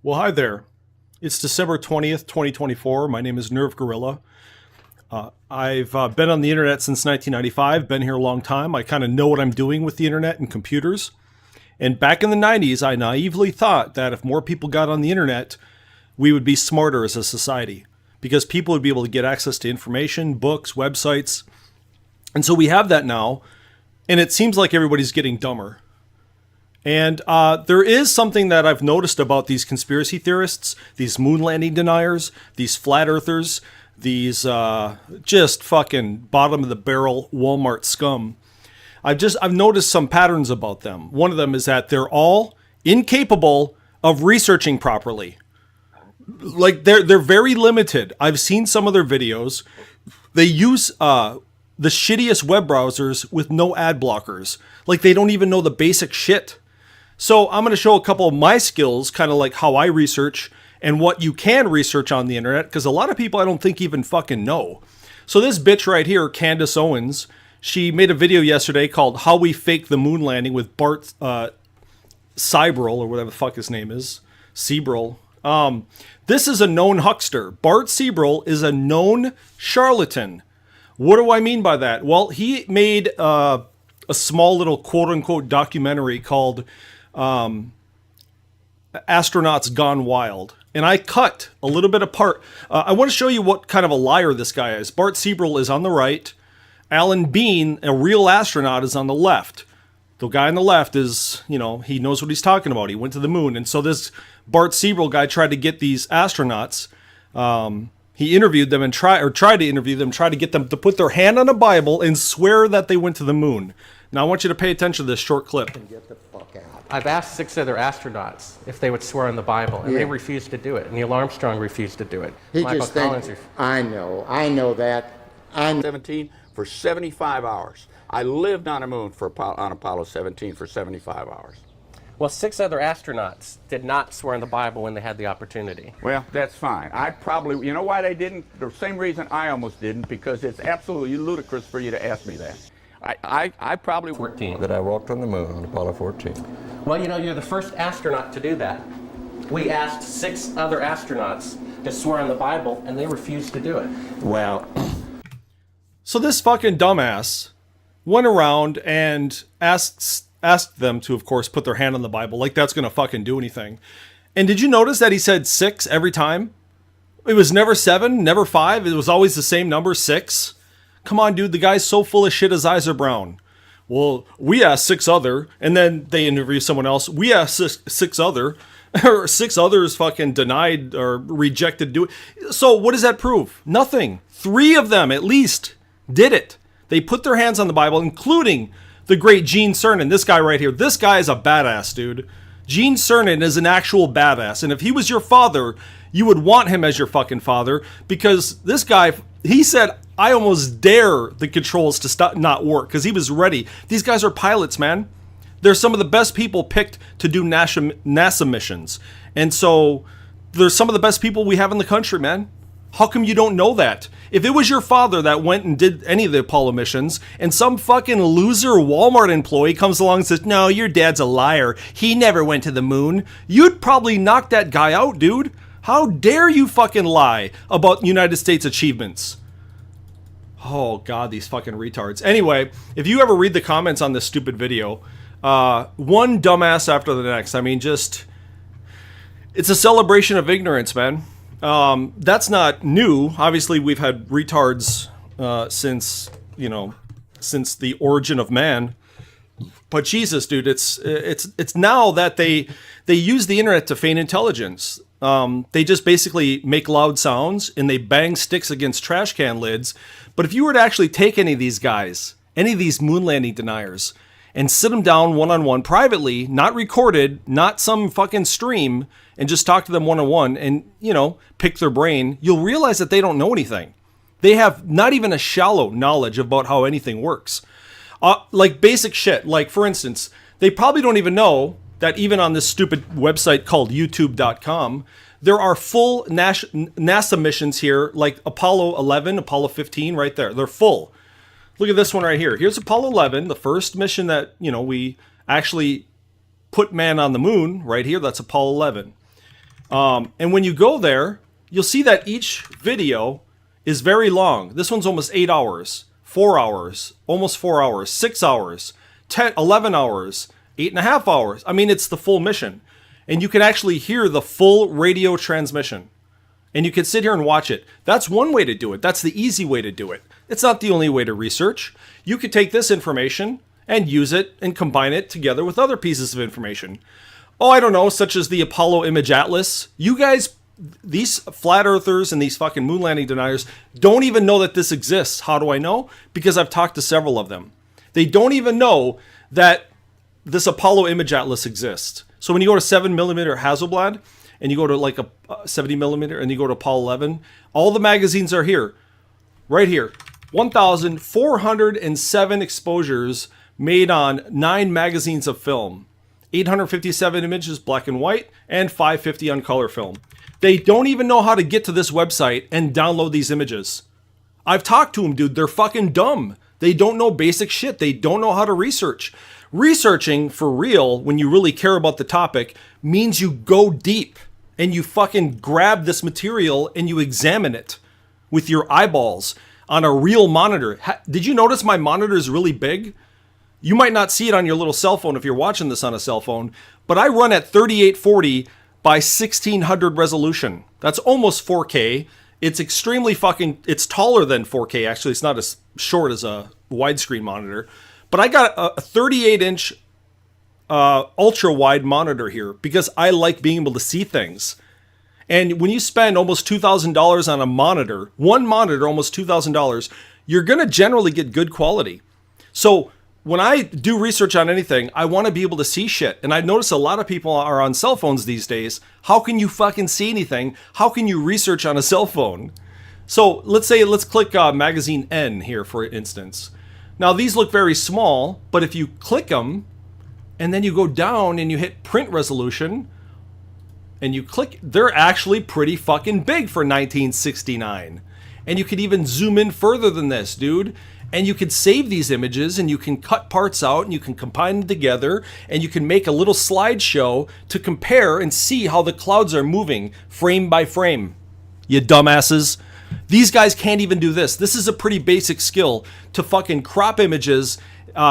Well, hi there. It's December 20th, 2024. My name is Nerve Gorilla. I've been on the internet since 1995, been here a long time. I kind of know what I'm doing with the internet and computers. And back in the 90s, I naively thought that if more people got on the internet, we would be smarter as a society. Because people would be able to get access to information, books, websites. And so we have that now, and it seems like everybody's getting dumber. And there is something that I've noticed about these conspiracy theorists, these moon landing deniers, these flat earthers, these just fucking bottom of the barrel Walmart scum. I've noticed some patterns about them. One of them is that they're all incapable of researching properly. Like they're very limited. I've seen some of their videos. They use the shittiest web browsers with no ad blockers. Like they don't even know the basic shit. So I'm going to show a couple of my skills, kind of like how I research and what you can research on the internet, because a lot of people I don't think even fucking know. So this bitch right here, Candace Owens, she made a video yesterday called How We Faked the Moon Landing with Bart Sibrel, or whatever the fuck his name is. Sibrel. This is a known huckster. Bart Sibrel is a known charlatan. What do I mean by that? Well, he made a small little quote-unquote documentary called Astronauts Gone Wild. And I cut a little bit apart. I want to show you what kind of a liar this guy is. Bart Sibrel is on the right. Alan Bean, a real astronaut, is on the left. The guy on the left is, you know, he knows what he's talking about. He went to the moon. And so this Bart Sibrel guy tried to get these astronauts. He interviewed them and tried to interview them, tried to get them to put their hand on a Bible and swear that they went to the moon. Now I want you to pay attention to this short clip. Get the fuck out. I've asked 6 other astronauts if they would swear on the Bible, and they refused to do it. Neil Armstrong refused to do it. He Michael just Collins thinks, I know that. 17 for 75 hours. I lived on the moon on Apollo 17 for 75 hours. Well, 6 other astronauts did not swear on the Bible when they had the opportunity. Well, that's fine. I probably, you know why they didn't? The same reason I almost didn't, because it's absolutely ludicrous for you to ask me that. I probably 14. That I walked on the moon on Apollo 14. Well, you know, you're the first astronaut to do that. We asked 6 other astronauts to swear on the Bible, and they refused to do it. Well, So this fucking dumbass went around and asked them to, of course, put their hand on the Bible, like that's going to fucking do anything. And did you notice that he said 6 every time? It was never 7, never 5. It was always the same number, 6. Come on, dude. The guy's so full of shit his eyes are brown. Well, we asked 6 other, and then they interview someone else. We asked 6 other, or 6 others fucking denied or rejected do it. So what does that prove? Nothing. 3 of them, at least, did it. They put their hands on the Bible, including the great Gene Cernan. This guy right here. This guy is a badass, dude. Gene Cernan is an actual badass. And if he was your father, you would want him as your fucking father. Because this guy, he said, I almost dare the controls to stop not work. Because he was ready. These guys are pilots, man. They're some of the best people picked to do NASA missions. And so, they're some of the best people we have in the country, man. How come you don't know that? If it was your father that went and did any of the Apollo missions, and some fucking loser Walmart employee comes along and says, no, your dad's a liar. He never went to the moon. You'd probably knock that guy out, dude. How dare you fucking lie about United States achievements? Oh, God, these fucking retards. Anyway, if you ever read the comments on this stupid video, one dumbass after the next. I mean, just... It's a celebration of ignorance, man. That's not new. Obviously, we've had retards since the origin of man. But Jesus, dude, it's now that they use the internet to feign intelligence. They just basically make loud sounds and they bang sticks against trash can lids. But if you were to actually take any of these guys, any of these moon landing deniers, and sit them down one-on-one privately, not recorded, not some fucking stream, and just talk to them one-on-one and, you know, pick their brain, you'll realize that they don't know anything. They have not even a shallow knowledge about how anything works. Like basic shit. Like, for instance, they probably don't even know that even on this stupid website called youtube.com, there are full NASA missions here, like Apollo 11, Apollo 15, right there. They're full. Look at this one right here. Here's Apollo 11, the first mission that, we actually put man on the moon right here. That's Apollo 11. And when you go there, you'll see that each video is very long. This one's almost 8 hours, 4 hours, almost 4 hours, 6 hours, 10, 11 hours, 8.5 hours. I mean, it's the full mission. And you can actually hear the full radio transmission. And you can sit here and watch it. That's one way to do it. That's the easy way to do it. It's not the only way to research. You could take this information and use it and combine it together with other pieces of information. Oh, I don't know, such as the Apollo Image Atlas. You guys, these flat earthers and these fucking moon landing deniers don't even know that this exists. How do I know? Because I've talked to several of them. They don't even know that this Apollo Image Atlas exists. So when you go to 7mm Hasselblad and you go to like a 70mm and you go to Apollo 11, all the magazines are here. Right here. 1,407 exposures made on 9 magazines of film. 857 images black and white, and 550 on color film. They don't even know how to get to this website and download these images. I've talked to them, dude. They're fucking dumb. They don't know basic shit. They don't know how to research. Researching for real, when you really care about the topic, means you go deep and you fucking grab this material and you examine it with your eyeballs on a real monitor. Did you notice my monitor is really big? You might not see it on your little cell phone if you're watching this on a cell phone, but I run at 3840 by 1600 resolution. That's almost 4K. It's extremely fucking, it's taller than 4K actually. It's not as short as a widescreen monitor, but I got a 38-inch ultra wide monitor here because I like being able to see things. And when you spend almost $2,000 on a monitor, one monitor, almost $2,000, you're going to generally get good quality. So when I do research on anything, I want to be able to see shit. And I notice a lot of people are on cell phones these days. How can you fucking see anything? How can you research on a cell phone? So let's click magazine N here, for instance. Now these look very small, but if you click them and then you go down and you hit print resolution and you click, they're actually pretty fucking big for 1969. And you could even zoom in further than this, dude. And you can save these images and you can cut parts out and you can combine them together and you can make a little slideshow to compare and see how the clouds are moving frame by frame. You dumbasses. These guys can't even do this. This is a pretty basic skill to fucking crop images,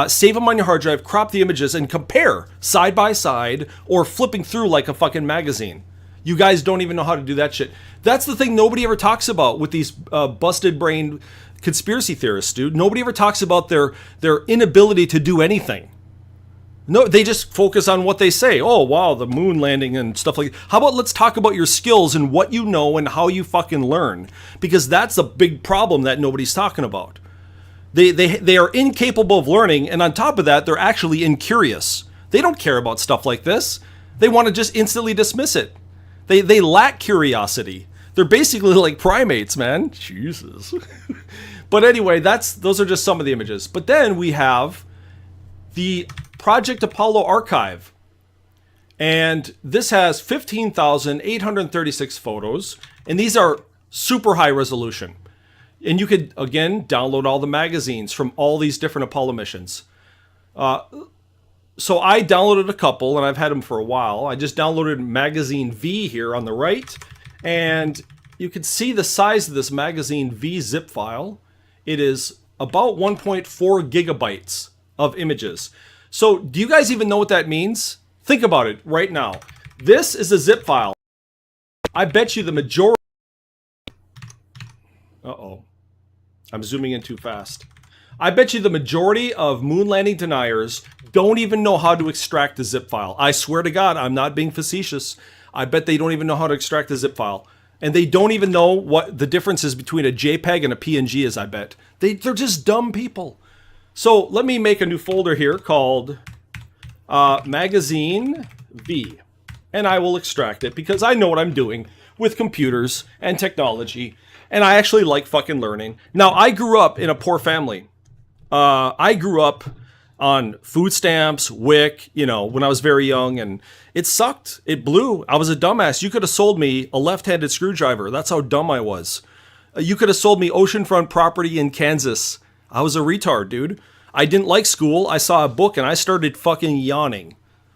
save them on your hard drive, crop the images and compare side by side or flipping through like a fucking magazine. You guys don't even know how to do that shit. That's the thing nobody ever talks about with these busted brain conspiracy theorists, dude. Nobody ever talks about their inability to do anything. No, they just focus on what they say. Oh, wow, the moon landing and stuff like that. How about let's talk about your skills and what you know and how you fucking learn? Because that's a big problem that nobody's talking about. They are incapable of learning, and on top of that, they're actually incurious. They don't care about stuff like this. They want to just instantly dismiss it. They lack curiosity. They're basically like primates, man. Jesus. But anyway, those are just some of the images. But then we have the Project Apollo archive. And this has 15,836 photos. And these are super high resolution. And you could, again, download all the magazines from all these different Apollo missions. So I downloaded a couple, and I've had them for a while. I just downloaded magazine V here on the right. And you can see the size of this magazine V zip file. It is about 1.4 gigabytes of images. So do you guys even know what that means? Think about it right now. This is a zip file. I bet you the majority... Uh-oh. I'm zooming in too fast. I bet you the majority of moon landing deniers don't even know how to extract the zip file. I swear to God, I'm not being facetious. I bet they don't even know how to extract the zip file. And they don't even know what the difference is between a JPEG and a PNG is, I bet. They're just dumb people. So let me make a new folder here called Magazine V. And I will extract it because I know what I'm doing with computers and technology. And I actually like fucking learning. Now, I grew up in a poor family. I grew up on food stamps, WIC, when I was very young, and it sucked. It blew. I was a dumbass. You could have sold me a left-handed screwdriver. That's how dumb I was. You could have sold me oceanfront property in Kansas. I was a retard, dude. I didn't like school. I saw a book and I started fucking yawning.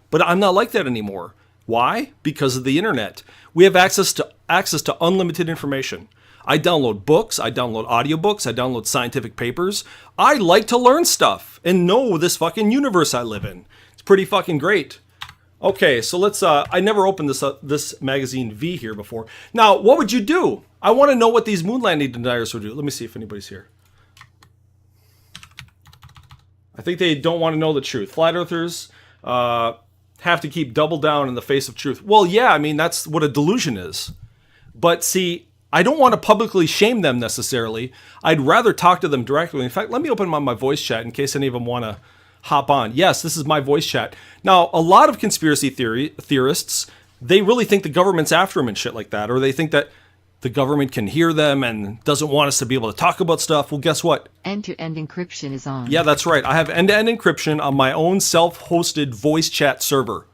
But I'm not like that anymore. Why? Because of the internet. We have access to unlimited information. I download books, I download audiobooks, I download scientific papers. I like to learn stuff and know this fucking universe I live in. It's pretty fucking great. Okay, so let's, I never opened this magazine V here before. Now, what would you do? I want to know what these moon landing deniers would do. Let me see if anybody's here. I think they don't want to know the truth. Flat earthers have to keep double down in the face of truth. Well, yeah, I mean, that's what a delusion is. But see, I don't want to publicly shame them necessarily. I'd rather talk to them directly. In fact, let me open my voice chat in case any of them want to hop on. Yes, this is my voice chat. Now, a lot of conspiracy theorists, they really think the government's after them and shit like that, or they think that the government can hear them and doesn't want us to be able to talk about stuff. Well, guess what? End-to-end encryption is on. Yeah, that's right. I have end-to-end encryption on my own self-hosted voice chat server.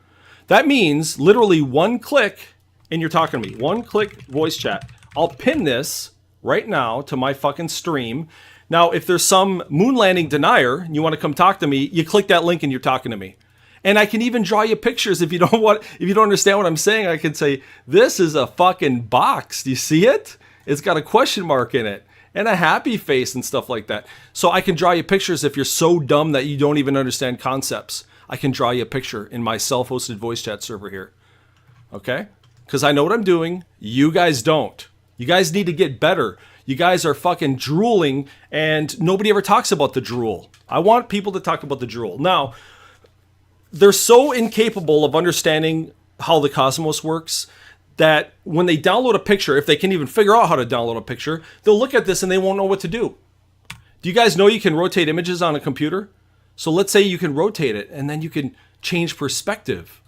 That means literally one click and you're talking to me. One click voice chat. I'll pin this right now to my fucking stream. Now, if there's some moon landing denier and you want to come talk to me, you click that link and you're talking to me. And I can even draw you pictures if you don't understand what I'm saying. I can say, this is a fucking box. Do you see it? It's got a question mark in it and a happy face and stuff like that. So I can draw you pictures if you're so dumb that you don't even understand concepts. I can draw you a picture in my self-hosted voice chat server here. Okay? Because I know what I'm doing. You guys don't. You guys need to get better. You guys are fucking drooling and nobody ever talks about the drool. I want people to talk about the drool. Now, they're so incapable of understanding how the cosmos works that when they download a picture, if they can even figure out how to download a picture, they'll look at this and they won't know what to do. Do you guys know you can rotate images on a computer? So let's say you can rotate it and then you can change perspective.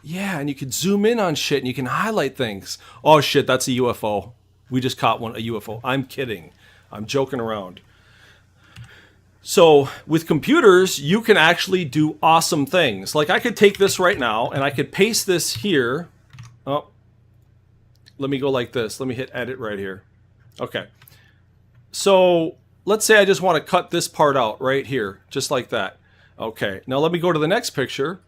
Yeah, and you can zoom in on shit and you can highlight things. Oh shit, that's a UFO. We just caught a UFO. I'm kidding. I'm joking around. So with computers, you can actually do awesome things. Like I could take this right now and I could paste this here. Oh, let me go like this. Let me hit edit right here. Okay. So let's say I just want to cut this part out right here, just like that. Okay. Now let me go to the next picture.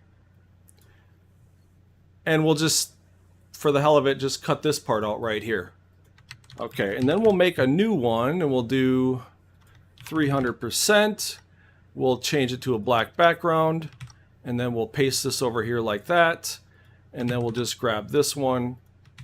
And we'll just, for the hell of it, just cut this part out right here. Okay, and then we'll make a new one and we'll do 300%. We'll change it to a black background and then we'll paste this over here like that. And then we'll just grab this one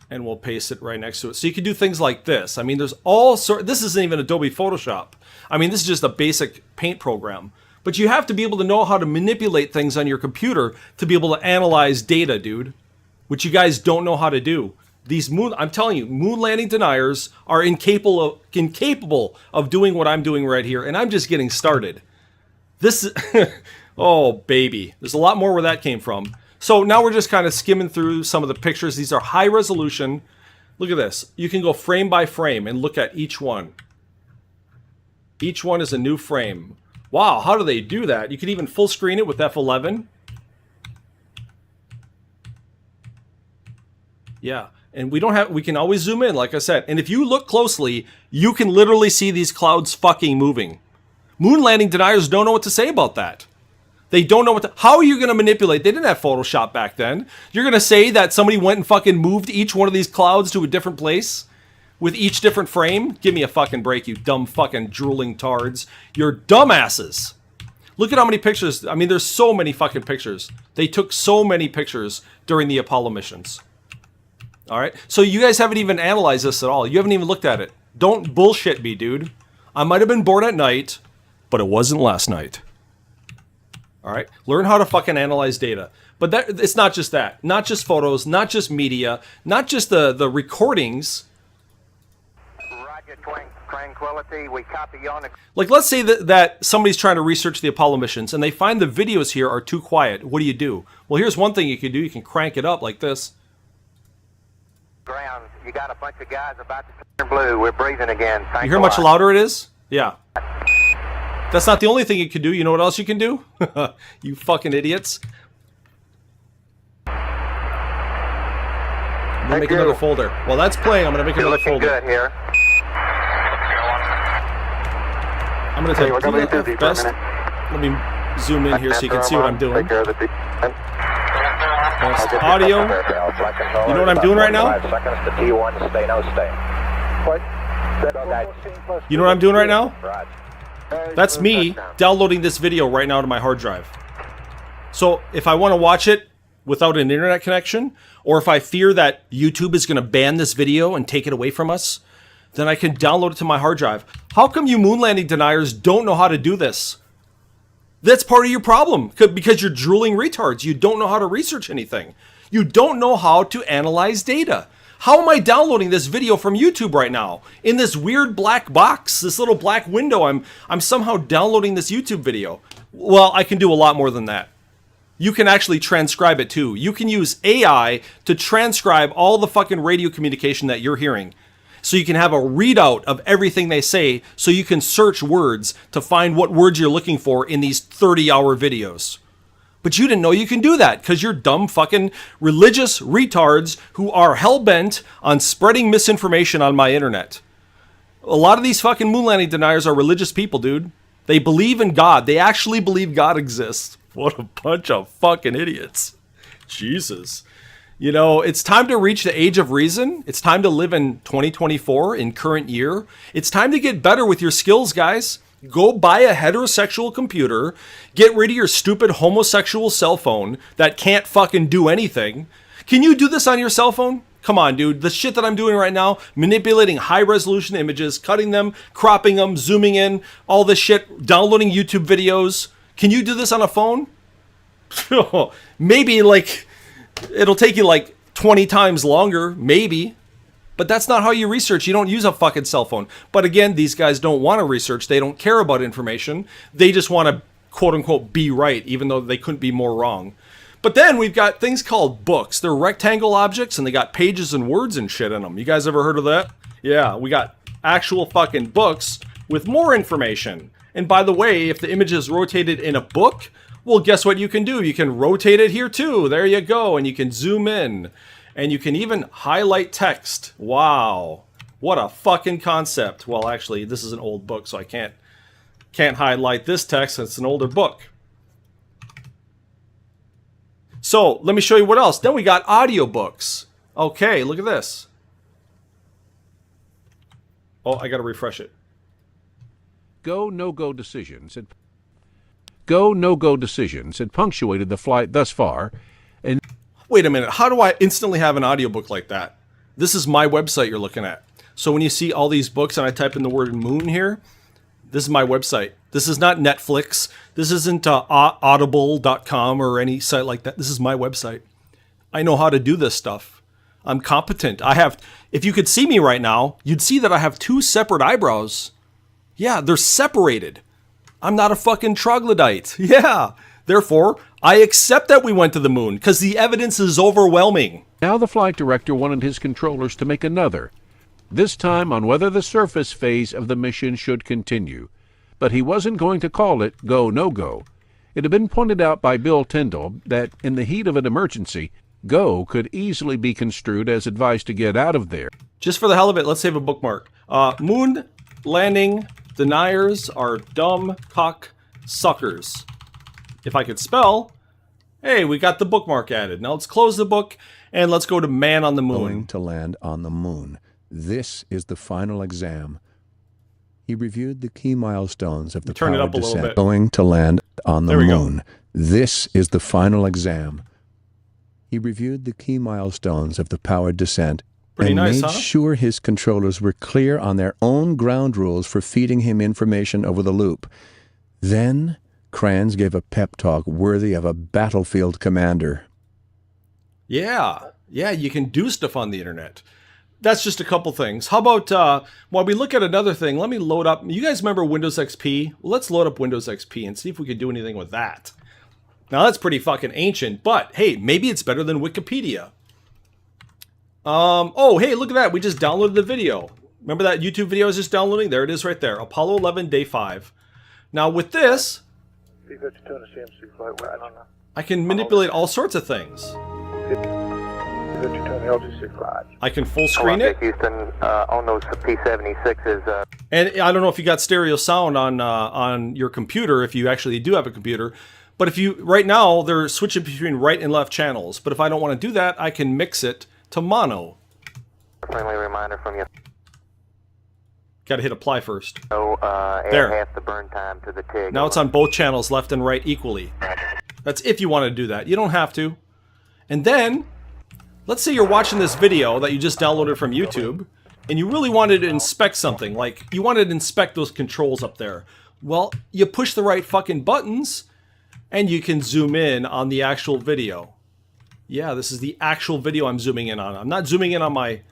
and we'll paste it right next to it. So you can do things like this. I mean, there's all sorts, this isn't even Adobe Photoshop. I mean, this is just a basic paint program. But you have to be able to know how to manipulate things on your computer to be able to analyze data, dude. Which you guys don't know how to do. I'm telling you, moon landing deniers are incapable of doing what I'm doing right here, and I'm just getting started. This, oh baby, there's a lot more where that came from. So now we're just kind of skimming through some of the pictures. These are high resolution. Look at this. You can go frame by frame and look at each one. Each one is a new frame. Wow, how do they do that? You can even full screen it with F11. Yeah, and we can always zoom in, like I said. And if you look closely, you can literally see these clouds fucking moving. Moon landing deniers don't know what to say about that. They don't know how are you going to manipulate? They didn't have Photoshop back then. You're going to say that somebody went and fucking moved each one of these clouds to a different place with each different frame? Give me a fucking break, you dumb fucking drooling tards. You're dumbasses. Look at how many pictures. I mean, there's so many fucking pictures. They took so many pictures during the Apollo missions. All right, so you guys haven't even analyzed this at all. You haven't even looked at it. Don't bullshit me, dude. I might have been born at night, but it wasn't last night. All right, learn how to fucking analyze data. But it's not just that. Not just photos, not just media, not just the recordings. Roger, Tranquility, we copy you on the... Like, let's say that somebody's trying to research the Apollo missions and they find the videos here are too quiet. What do? Well, here's one thing you can do. You can crank it up like this. Ground. You got a bunch of guys about to turn blue. We're breathing again. You hear how much louder it is? Yeah. That's not the only thing you can do. You know what else you can do? You fucking idiots. I'm gonna make another folder. While that's playing, I'm gonna make another folder. Good here. I'm gonna type best. Let me zoom in here so you can see what I'm doing. Test audio. You know what I'm doing right now? 5 seconds to T1, stay, no, stay. What? You know what I'm doing right now? Roger. That's me downloading this video right now to my hard drive. So if I want to watch it without an internet connection, or if I fear that YouTube is going to ban this video and take it away from us, then I can download it to my hard drive. How come you moon landing deniers don't know how to do this? That's part of your problem, because you're drooling retards. You don't know how to research anything. You don't know how to analyze data. How am I downloading this video from YouTube right now? In this weird black box, this little black window, I'm somehow downloading this YouTube video. Well, I can do a lot more than that. You can actually transcribe it too. You can use AI to transcribe all the fucking radio communication that you're hearing. So you can have a readout of everything they say, so you can search words to find what words you're looking for in these 30-hour videos. But you didn't know you can do that because you're dumb fucking religious retards who are hell-bent on spreading misinformation on my internet. A lot of these fucking moon landing deniers are religious people, dude. They believe in God. They actually believe God exists. What a bunch of fucking idiots. Jesus. You know, it's time to reach the age of reason. It's time to live in 2024, in current year. It's time to get better with your skills, guys. Go buy a heterosexual computer. Get rid of your stupid homosexual cell phone that can't fucking do anything. Can you do this on your cell phone? Come on, dude. The shit that I'm doing right now, manipulating high-resolution images, cutting them, cropping them, zooming in, all this shit, downloading YouTube videos. Can you do this on a phone? Maybe, like, it'll take you, like, 20 times longer, maybe. But that's not how you research. You don't use a fucking cell phone. But again, these guys don't want to research. They don't care about information. They just want to, quote-unquote, be right, even though they couldn't be more wrong. But then we've got things called books. They're rectangle objects, and they got pages and words and shit in them. You guys ever heard of that? Yeah, we got actual fucking books with more information. And by the way, if the image is rotated in a book, well, guess what you can do? You can rotate it here too. There you go. And you can zoom in. And you can even highlight text. Wow. What a fucking concept. Well, actually, this is an old book, so I can't highlight this text. It's an older book. So, let me show you what else. Then we got audiobooks. Okay, look at this. Oh, I gotta refresh it. Go, no-go decisions had punctuated the flight thus far, and Wait a minute, how do I instantly have an audiobook like that? This is my website you're looking at. So when you see all these books and I type in the word moon here, this is my website. This is not Netflix. This isn't audible.com or any site like that. This is my website. I know how to do this stuff. I'm competent. If you could see me right now, you'd see that I have 2 separate eyebrows. Yeah, they're separated. I'm not a fucking troglodyte. Yeah. Therefore, I accept that we went to the moon because the evidence is overwhelming. now the flight director wanted his controllers to make another, this time on whether the surface phase of the mission should continue. But he wasn't going to call it go, no-go. It had been pointed out by Bill Tyndall that in the heat of an emergency, go could easily be construed as advice to get out of there. Just for the hell of it, let's save a bookmark. Moon landing deniers are dumb cock suckers. If I could spell, hey, we got the bookmark added. Now let's close the book and let's go to Man on the Moon. Going to land on the moon. This is the final exam. He reviewed the key milestones of the Turn it powered up a little descent. bit. Going to land on the There we go. moon. This is the final exam. He reviewed the key milestones of the powered descent Pretty and nice, made huh? sure his controllers were clear on their own ground rules for feeding him information over the loop. Then Kranz gave a pep talk worthy of a battlefield commander. Yeah, you can do stuff on the internet. That's just a couple things. How about, while we look at another thing, let me load up, you guys remember Windows XP? Well, let's load up Windows XP and see if we can do anything with that. Now, that's pretty fucking ancient, but hey, maybe it's better than Wikipedia. Oh, hey, look at that. We just downloaded the video. Remember that YouTube video I was just downloading? There it is right there. Apollo 11, Day 5. Now, with this, I can manipulate all sorts of things. I can full screen it. Houston, on those P-76s, And I don't know if you got stereo sound on your computer, if you actually do have a computer, But if you, right now, they're switching between right and left channels. But if I don't want to do that, I can mix it to mono. Friendly reminder from you. Got to hit apply first. So, There. add half the burn time to the TIG. Now it's on both channels, left and right, equally. That's if you want to do that. You don't have to. And then, let's say you're watching this video that you just downloaded from YouTube, and you really wanted to inspect something. Like, you wanted to inspect those controls up there. Well, you push the right fucking buttons, and you can zoom in on the actual video. Yeah, this is the actual video I'm zooming in on. I'm not zooming in on my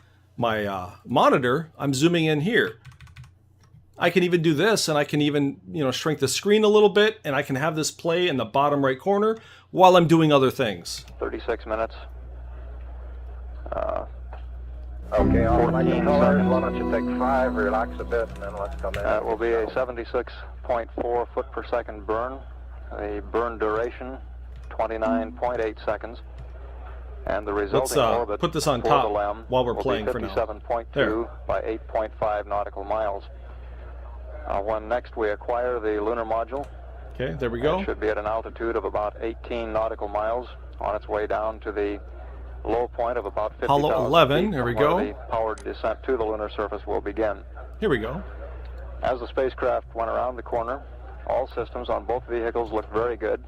monitor. I'm zooming in here. I can even do this, and I can even, shrink the screen a little bit, and I can have this play in the bottom right corner while I'm doing other things. 36 minutes. Okay, all 14 right, seconds. why don't you take 5, relax a bit, and then let's come in. That will be a 76.4 foot per second burn. The burn duration, 29.8 seconds. And the resulting orbit put this on for top the LEM while we're will playing be for now. 57.2 There. by 8.5 nautical miles. When next we acquire the lunar module, Okay, there we it go. should be at an altitude of about 18 nautical miles on its way down to the low point of about 50,000 Apollo 11, feet there we from where go. the powered descent to the lunar surface will begin. Here we go. As the spacecraft went around the corner, all systems on both vehicles looked very good.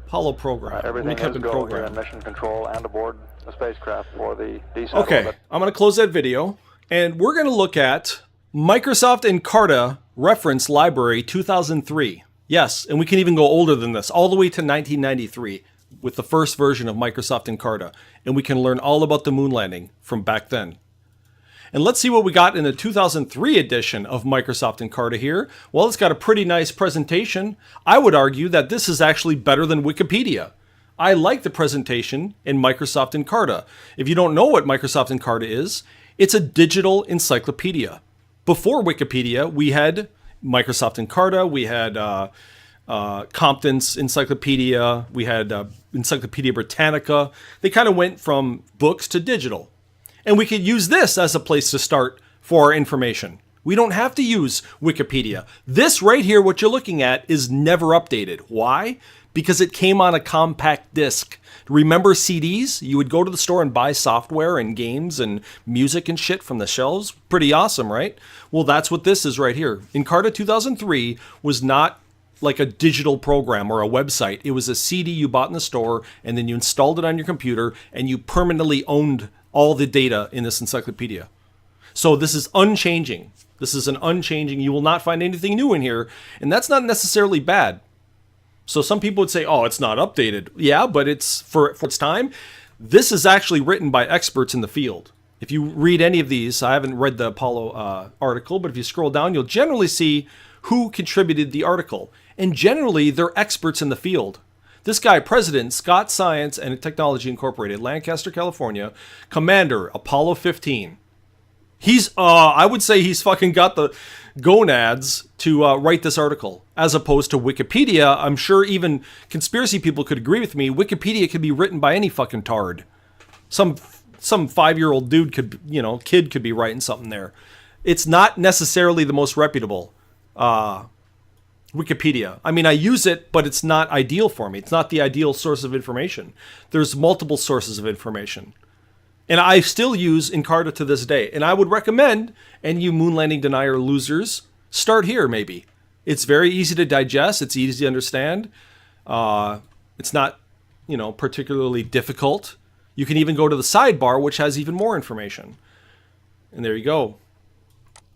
Apollo program. Everything Kept is in go here program. in mission control and aboard the spacecraft for the descent Okay, orbit. I'm going to close that video, and we're going to look at Microsoft Encarta Reference Library 2003. Yes, and we can even go older than this, all the way to 1993, with the first version of Microsoft Encarta, and we can learn all about the moon landing from back then. And let's see what we got in the 2003 edition of Microsoft Encarta here. Well, it's got a pretty nice presentation. I would argue that this is actually better than Wikipedia. I like the presentation in Microsoft Encarta. If you don't know what Microsoft Encarta is, it's a digital encyclopedia. Before Wikipedia, we had Microsoft Encarta, we had Compton's Encyclopedia, we had Encyclopedia Britannica. They kind of went from books to digital. And we could use this as a place to start for our information. We don't have to use Wikipedia. This right here, what you're looking at, is never updated. Why? Because it came on a compact disc. Remember CDs? You would go to the store and buy software and games and music and shit from the shelves. Pretty awesome, right? Well, that's what this is right here. Encarta 2003 was not like a digital program or a website. It was a CD you bought in the store, and then you installed it on your computer, and you permanently owned all the data in this encyclopedia. So this is unchanging. This is an unchanging. You will not find anything new in here, and that's not necessarily bad. So some people would say, oh, it's not updated. Yeah, but it's for its time. This is actually written by experts in the field. If you read any of these, I haven't read the Apollo article, but if you scroll down, you'll generally see who contributed the article. And generally, they're experts in the field. This guy, President, Scott Science and Technology Incorporated, Lancaster, California, Commander, Apollo 15. He's, I would say he's fucking got the gonads to write this article, as opposed to Wikipedia. I'm sure even conspiracy people could agree with me. Wikipedia could be written by any fucking tard. Some 5-year-old dude could, kid could be writing something there. It's not necessarily the most reputable. Wikipedia. I mean, I use it, but it's not ideal for me. It's not the ideal source of information. There's multiple sources of information. And I still use Encarta to this day. And I would recommend, and you moon landing denier losers, start here maybe. It's very easy to digest. It's easy to understand. It's not, particularly difficult. You can even go to the sidebar, which has even more information. And there you go.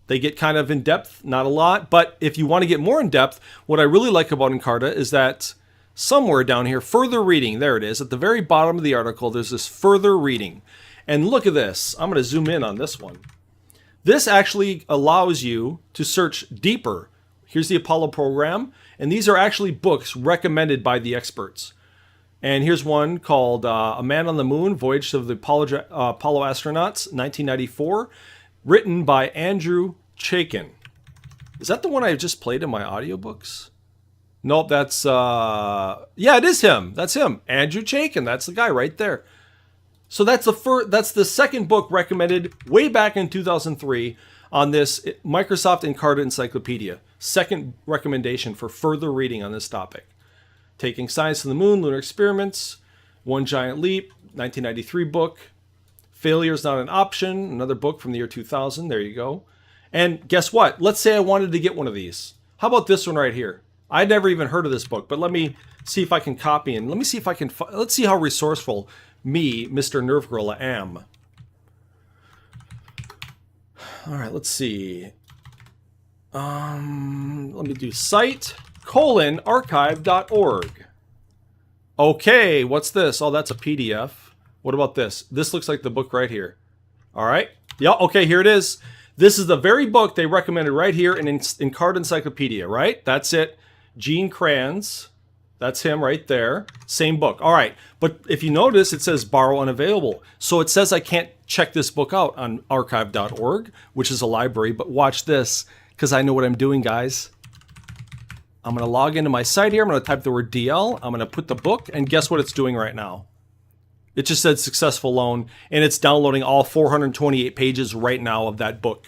They get kind of in depth, not a lot. But if you want to get more in depth, what I really like about Encarta is that somewhere down here, further reading, there it is. At the very bottom of the article, there's this further reading. And look at this. I'm going to zoom in on this one. This actually allows you to search deeper. Here's the Apollo program. And these are actually books recommended by the experts. And here's one called A Man on the Moon, Voyage of the Apollo Astronauts, 1994, written by Andrew Chaikin. Is that the one I just played in my audiobooks? Nope, that's, yeah, it is him. That's him. Andrew Chaikin. That's the guy right there. So that's the second book recommended way back in 2003 on this Microsoft Encarta Encyclopedia. Second recommendation for further reading on this topic. Taking Science to the Moon, Lunar Experiments, One Giant Leap, 1993 book. Failure is Not an Option, another book from the year 2000. There you go. And guess what? Let's say I wanted to get one of these. How about this one right here? I'd never even heard of this book, but let me see if I can copy and let me see if I can. Let's see how resourceful me, Mr. Nerve Gorilla, am. All right, let's see. Let me do site:archive.org. Okay, what's this? Oh, that's a PDF. What about this? This looks like the book right here. All right. Yeah, okay, here it is. This is the very book they recommended right here in Card Encyclopedia, right? That's it. Gene Kranz. That's him right there. Same book. All right. But if you notice, it says borrow unavailable. So it says I can't check this book out on archive.org, which is a library. But watch this, because I know what I'm doing, guys. I'm going to log into my site here. I'm going to type the word DL. I'm going to put the book, and guess what it's doing right now? It just said successful loan, and it's downloading all 428 pages right now of that book.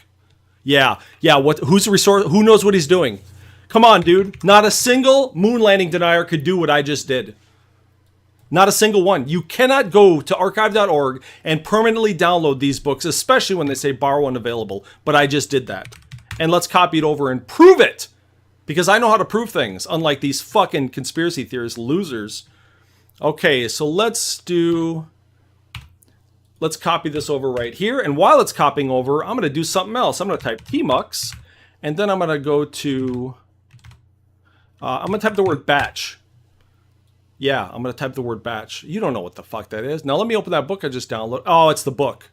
Yeah. Who's the resource? Who knows what he's doing? Come on, dude. Not a single moon landing denier could do what I just did. Not a single one. You cannot go to archive.org and permanently download these books, especially when they say borrow unavailable. But I just did that. And let's copy it over and prove it. Because I know how to prove things, unlike these fucking conspiracy theorists, losers. Okay, so let's copy this over right here. And while it's copying over, I'm going to do something else. I'm going to type tmux, and then I'm going to go to, I'm going to type the word batch. Yeah, I'm going to type the word batch. You don't know what the fuck that is. Now let me open that book I just downloaded. Oh, it's the book.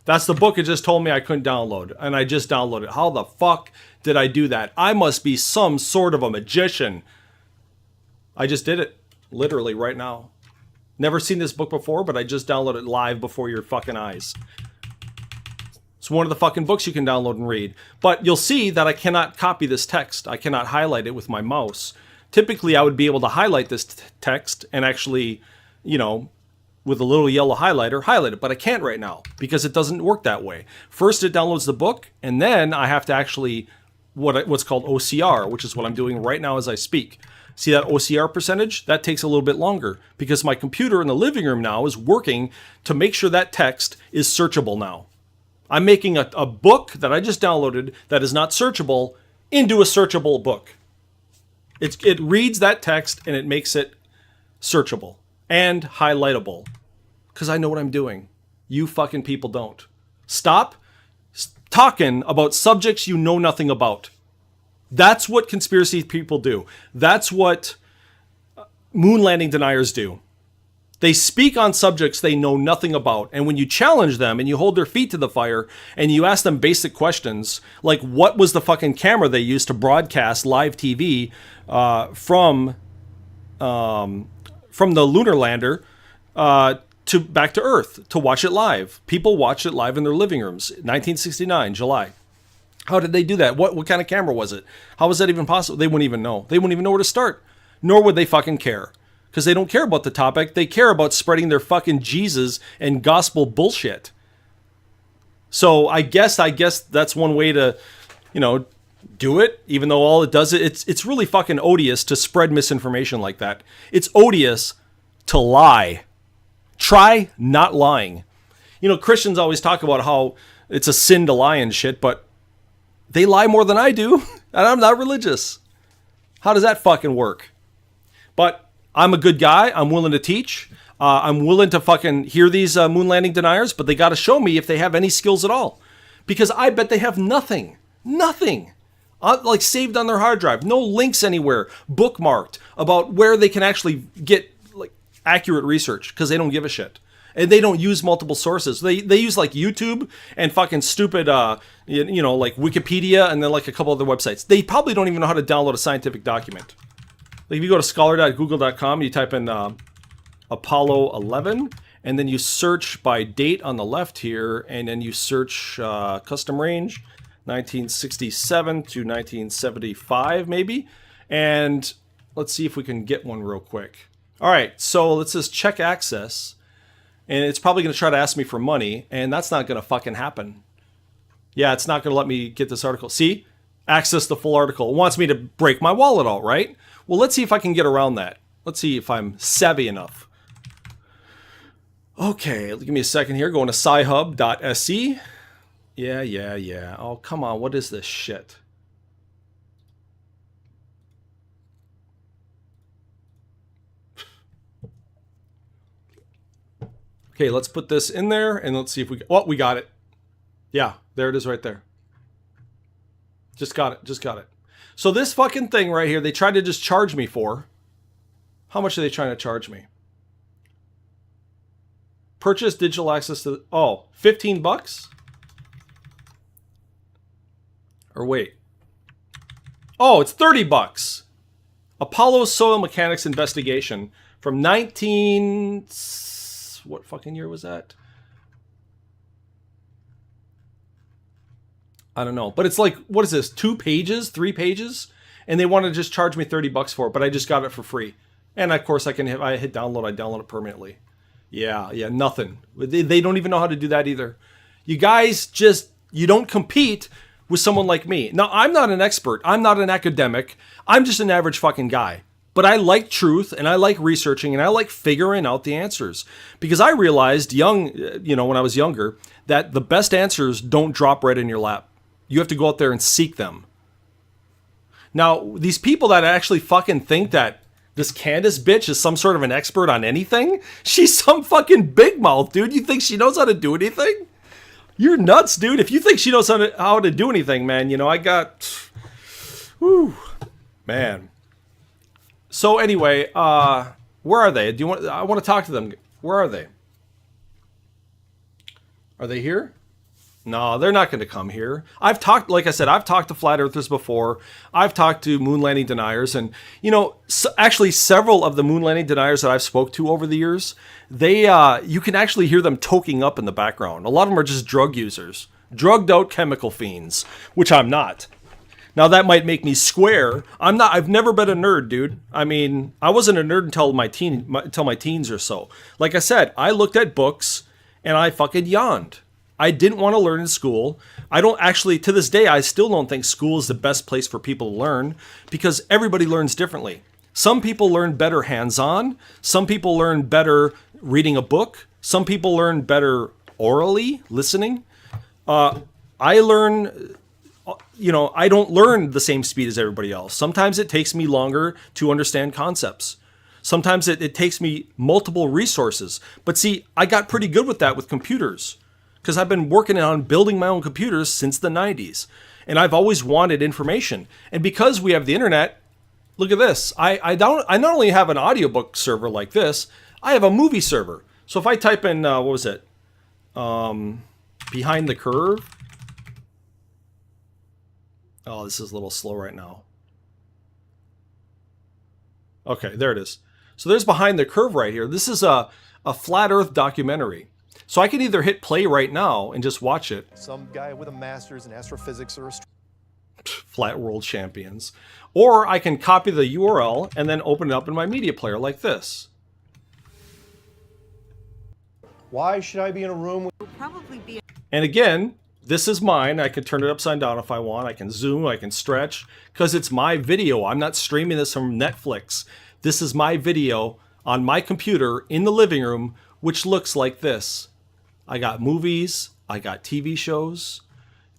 That's the book it just told me I couldn't download, and I just downloaded it. How the fuck did I do that? I must be some sort of a magician. I just did it. Literally right now. Never seen this book before, but I just downloaded it live before your fucking eyes. It's one of the fucking books you can download and read. But you'll see that I cannot copy this text. I cannot highlight it with my mouse. Typically, I would be able to highlight this text and actually, you know, with a little yellow highlighter, highlight it. But I can't right now because it doesn't work that way. First, it downloads the book, and then I have to actually, what's called OCR, which is what I'm doing right now as I speak. See that OCR percentage? That takes a little bit longer because my computer in the living room now is working to make sure that text is searchable now. I'm making a book that I just downloaded that is not searchable into a searchable book. It reads that text and it makes it searchable and highlightable because I know what I'm doing. You fucking people don't. Stop talking about subjects you know nothing about. That's what conspiracy people do. That's what moon landing deniers do. They speak on subjects they know nothing about. And when you challenge them and you hold their feet to the fire and you ask them basic questions, like what was the fucking camera they used to broadcast live TV from the lunar lander to back to Earth to watch it live. People watched it live in their living rooms. 1969, July. How did they do that? What kind of camera was it? How was that even possible? They wouldn't even know. They wouldn't even know where to start. Nor would they fucking care. Because they don't care about the topic. They care about spreading their fucking Jesus and gospel bullshit. So I guess that's one way to, you know, do it. Even though all it does, it's really fucking odious to spread misinformation like that. It's odious to lie. Try not lying. You know, Christians always talk about how it's a sin to lie and shit, but they lie more than I do, and I'm not religious. How does that fucking work? But I'm a good guy. I'm willing to teach. I'm willing to fucking hear these moon landing deniers, but they got to show me if they have any skills at all. Because I bet they have nothing. Nothing. Like saved on their hard drive. No links anywhere. Bookmarked about where they can actually get like accurate research because they don't give a shit. And they don't use multiple sources. They use like YouTube and fucking stupid, you know, like Wikipedia and then like a couple other websites. They probably don't even know how to download a scientific document. Like if you go to scholar.google.com, you type in Apollo 11, and then you search by date on the left here, and then you search custom range, 1967 to 1975 maybe. And let's see if we can get one real quick. All right, so it says check access. And it's probably going to try to ask me for money, and that's not going to fucking happen. Yeah, it's not going to let me get this article. See? Access the full article. It wants me to break my wallet out, right? Well, let's see if I can get around that. Let's see if I'm savvy enough. Okay, give me a second here. Going to sci-hub.se. Yeah. Oh, come on. What is this shit? Okay, let's put this in there and let's see if we... Oh, we got it. Yeah, there it is right there. Just got it. So this fucking thing right here, they tried to just charge me for. How much are they trying to charge me? Purchase digital access to... Oh, 15 bucks? Or wait. Oh, it's 30 bucks. Apollo Soil Mechanics Investigation from 19... What fucking year was that? I don't know. But it's like, what is this? 2 pages? 3 pages? And they want to just charge me 30 bucks for it, but I just got it for free. And of course I hit download, I download it permanently. Yeah, nothing. They don't even know how to do that either. You guys you don't compete with someone like me. Now, I'm not an expert. I'm not an academic. I'm just an average fucking guy. But I like truth, and I like researching, and I like figuring out the answers. Because I realized when I was younger, that the best answers don't drop right in your lap. You have to go out there and seek them. Now, these people that actually fucking think that this Candace bitch is some sort of an expert on anything, she's some fucking big mouth, dude. You think she knows how to do anything? You're nuts, dude. If you think she knows how to do anything, man, I got... Whew. Man. So anyway, where are they? I want to talk to them. Where are they? Are they here? No, they're not going to come here. Like I said, I've talked to flat earthers before. I've talked to moon landing deniers, and actually several of the moon landing deniers that I've spoke to over the years, you can actually hear them toking up in the background. A lot of them are just drug users, drugged out chemical fiends, which I'm not. Now that might make me square. I'm not. I've never been a nerd, dude. I mean, I wasn't a nerd until my teens or so. Like I said, I looked at books and I fucking yawned. I didn't want to learn in school. I don't actually, to this day, I still don't think school is the best place for people to learn because everybody learns differently. Some people learn better hands-on. Some people learn better reading a book. Some people learn better orally, listening. I don't learn the same speed as everybody else. Sometimes it takes me longer to understand concepts. Sometimes it takes me multiple resources. But see, I got pretty good with that with computers because I've been working on building my own computers since the 90s. And I've always wanted information. And because we have the internet, look at this. I not only have an audiobook server like this, I have a movie server. So if I type in, Behind the Curve. Oh, this is a little slow right now. Okay, there it is. So there's Behind the Curve right here. This is a flat earth documentary. So I can either hit play right now and just watch it. Some guy with a master's in astrophysics or Flat World Champions. Or I can copy the URL and then open it up in my media player like this. Why should I be in a room with... And again, this is mine. I can turn it upside down if I want. I can zoom, I can stretch, because it's my video. I'm not streaming this from Netflix. This is my video on my computer in the living room, which looks like this. I got movies, I got TV shows,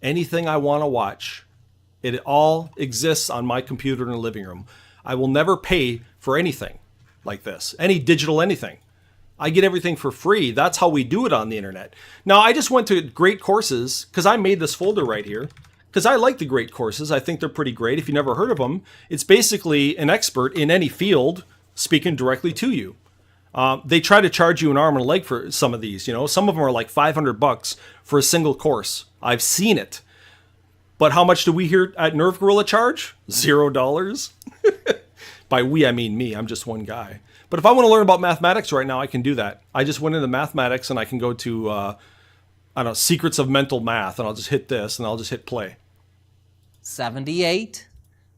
anything I want to watch. It all exists on my computer in the living room. I will never pay for anything like this, any digital anything. I get everything for free. That's how we do it on the internet. Now, I just went to great courses because I made this folder right here because I like the great courses. I think they're pretty great. If you never heard of them, it's basically an expert in any field speaking directly to you. They try to charge you an arm and a leg for some of these. Some of them are like $500 for a single course. I've seen it. But how much do we here at Nerve Gorilla charge? $0. By we, I mean me. I'm just one guy. But if I want to learn about mathematics right now, I can do that. I just went into mathematics and I can go to, Secrets of Mental Math, and I'll just hit this and I'll just hit play. 78,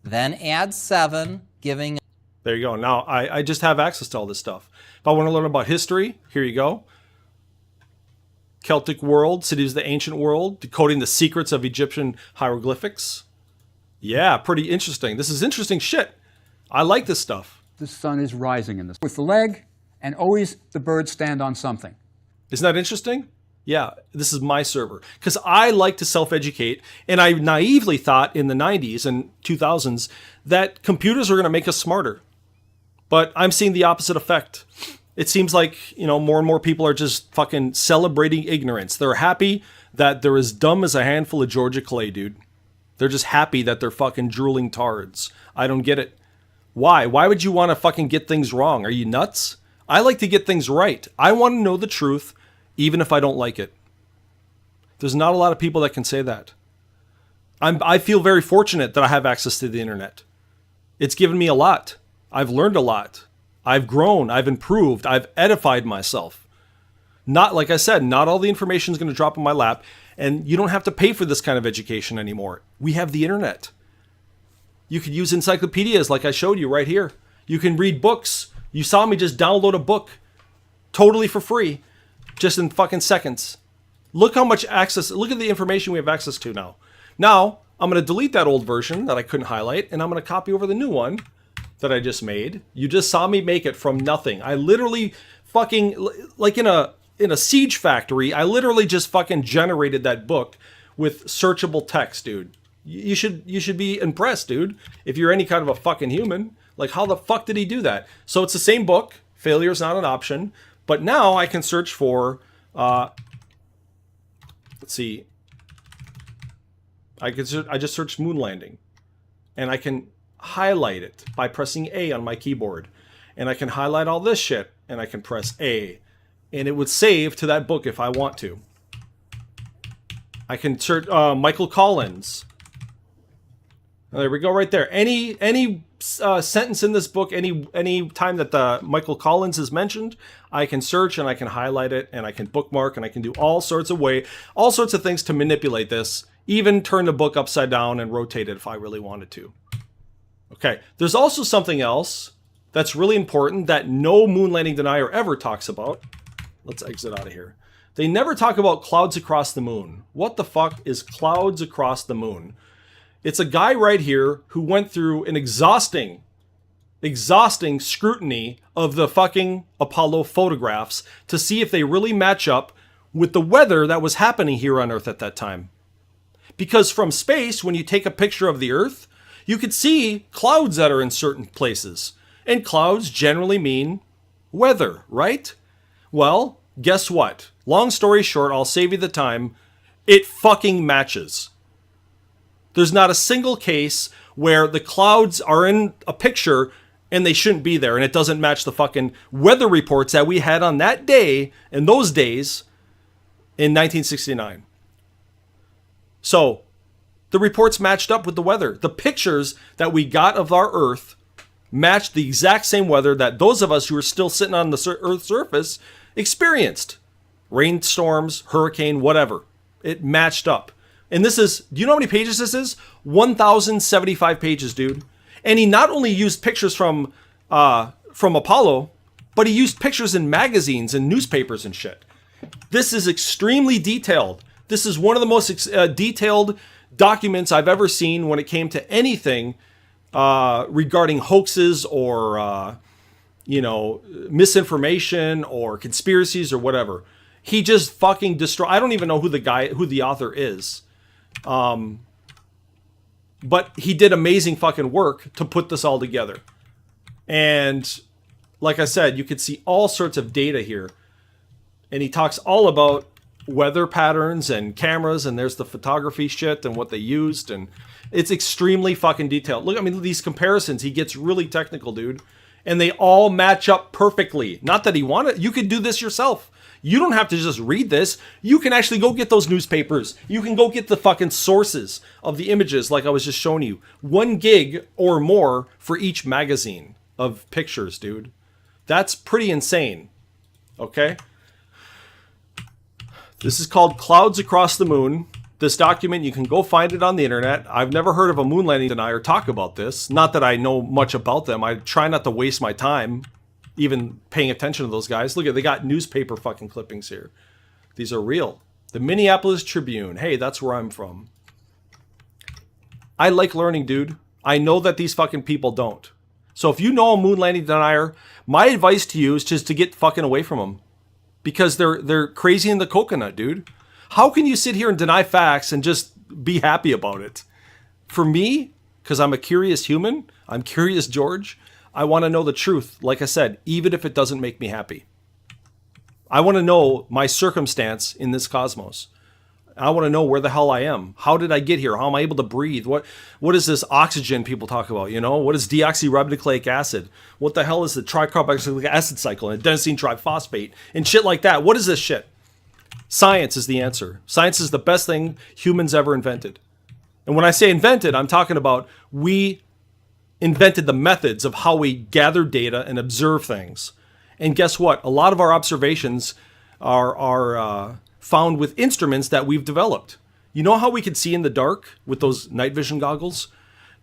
then add 7, giving... There you go. Now I just have access to all this stuff. If I want to learn about history, here you go. Celtic world, cities of the ancient world, decoding the secrets of Egyptian hieroglyphics. Yeah, pretty interesting. This is interesting shit. I like this stuff. the sun is rising in the with the leg, and always the birds stand on something. Isn't that interesting? Yeah, this is my server. Because I like to self-educate, and I naively thought in the 90s and 2000s that computers are going to make us smarter. But I'm seeing the opposite effect. It seems like, more and more people are just fucking celebrating ignorance. They're happy that they're as dumb as a handful of Georgia clay, dude. They're just happy that they're fucking drooling tards. I don't get it. Why? Why would you want to fucking get things wrong? Are you nuts? I like to get things right. I want to know the truth, even if I don't like it. There's not a lot of people that can say that. I feel very fortunate that I have access to the internet. It's given me a lot. I've learned a lot. I've grown. I've improved. I've edified myself. Not, like I said, not all the information is going to drop in my lap, and you don't have to pay for this kind of education anymore. We have the internet. You could use encyclopedias like I showed you right here. You can read books. You saw me just download a book totally for free, just in fucking seconds. Look how much access, look at the information we have access to now. Now, I'm going to delete that old version that I couldn't highlight, and I'm going to copy over the new one that I just made. You just saw me make it from nothing. I literally fucking, like in a siege factory, I literally just fucking generated that book with searchable text, dude. You should be impressed, dude. If you're any kind of a fucking human, like how the fuck did he do that? So it's the same book. Failure is not an option. But now I can search for, let's see. I just searched moon landing, and I can highlight it by pressing A on my keyboard, and I can highlight all this shit, and I can press A, and it would save to that book if I want to. I can search Michael Collins. There we go, right there. Any sentence in this book, any time that the Michael Collins is mentioned, I can search and I can highlight it and I can bookmark and I can do all sorts of things to manipulate this. Even turn the book upside down and rotate it if I really wanted to. Okay, there's also something else that's really important that no moon landing denier ever talks about. Let's exit out of here. They never talk about clouds across the moon. What the fuck is clouds across the moon? It's a guy right here who went through an exhausting scrutiny of the fucking Apollo photographs to see if they really match up with the weather that was happening here on Earth at that time. Because from space, when you take a picture of the Earth, you could see clouds that are in certain places. And clouds generally mean weather, right? Well, guess what? Long story short, I'll save you the time. It fucking matches. There's not a single case where the clouds are in a picture and they shouldn't be there and it doesn't match the fucking weather reports that we had on that day, in those days, in 1969. So, the reports matched up with the weather. The pictures that we got of our Earth matched the exact same weather that those of us who are still sitting on the Earth's surface experienced. Rainstorms, hurricane, whatever. It matched up. And this is, do you know how many pages this is? 1,075 pages, dude. And he not only used pictures from Apollo, but he used pictures in magazines and newspapers and shit. This is extremely detailed. This is one of the most detailed documents I've ever seen when it came to anything regarding hoaxes or, misinformation or conspiracies or whatever. He just fucking destroyed. I don't even know who the author is. But he did amazing fucking work to put this all together. And like I said, you could see all sorts of data here. And he talks all about weather patterns and cameras, and there's the photography shit and what they used, and it's extremely fucking detailed. Look, I mean, these comparisons, he gets really technical, dude. And they all match up perfectly. Not that he wanted, you could do this yourself. You don't have to just read this. You can actually go get those newspapers. You can go get the fucking sources of the images like I was just showing you. 1 gig or more for each magazine of pictures, dude. That's pretty insane. Okay? This is called Clouds Across the Moon. This document, you can go find it on the internet. I've never heard of a moon landing denier talk about this. Not that I know much about them. I try not to waste my time even paying attention to those guys. Look at, they got newspaper fucking clippings here. These are real. The Minneapolis Tribune. Hey, that's where I'm from. I like learning, dude. I know that these fucking people don't. So if you know a moon landing denier, my advice to you is just to get fucking away from them. Because they're crazy in the coconut, dude. How can you sit here and deny facts and just be happy about it? For me, because I'm a curious human, I'm Curious George, I want to know the truth, like I said, even if it doesn't make me happy. I want to know my circumstance in this cosmos. I want to know where the hell I am. How did I get here? How am I able to breathe? What is this oxygen people talk about? You know, what is deoxyribonucleic acid? What the hell is the tricarboxylic acid cycle and adenosine triphosphate and shit like that? What is this shit? Science is the answer. Science is the best thing humans ever invented. And when I say invented, I'm talking about we invented the methods of how we gather data and observe things. And guess what? A lot of our observations are found with instruments that we've developed. You know how we can see in the dark with those night vision goggles?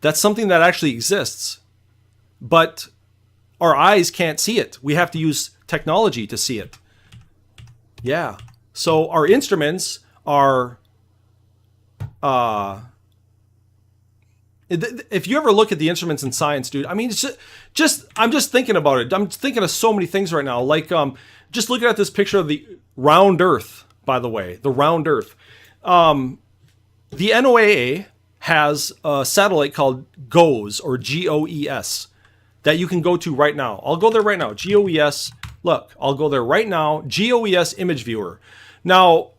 That's something that actually exists. But our eyes can't see it. We have to use technology to see it. Yeah. So our instruments are... if you ever look at the instruments in science, dude, I mean, it's I'm just thinking about it. I'm thinking of so many things right now. Like, just looking at this picture of the round Earth, by the way, the round Earth. The NOAA has a satellite called GOES, or GOES, that you can go to right now. I'll go there right now. GOES. Look, I'll go there right now. GOES image viewer. Now,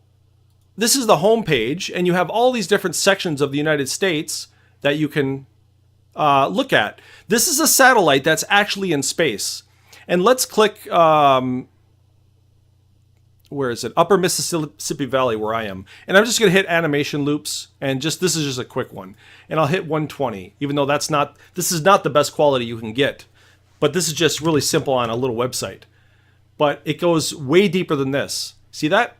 this is the home page, and you have all these different sections of the United States that you can look at. This is a satellite that's actually in space. And let's click, where is it? Upper Mississippi Valley, where I am. And I'm just going to hit animation loops, and this is just a quick one. And I'll hit 120, even though this is not the best quality you can get. But this is just really simple on a little website. But it goes way deeper than this. See that?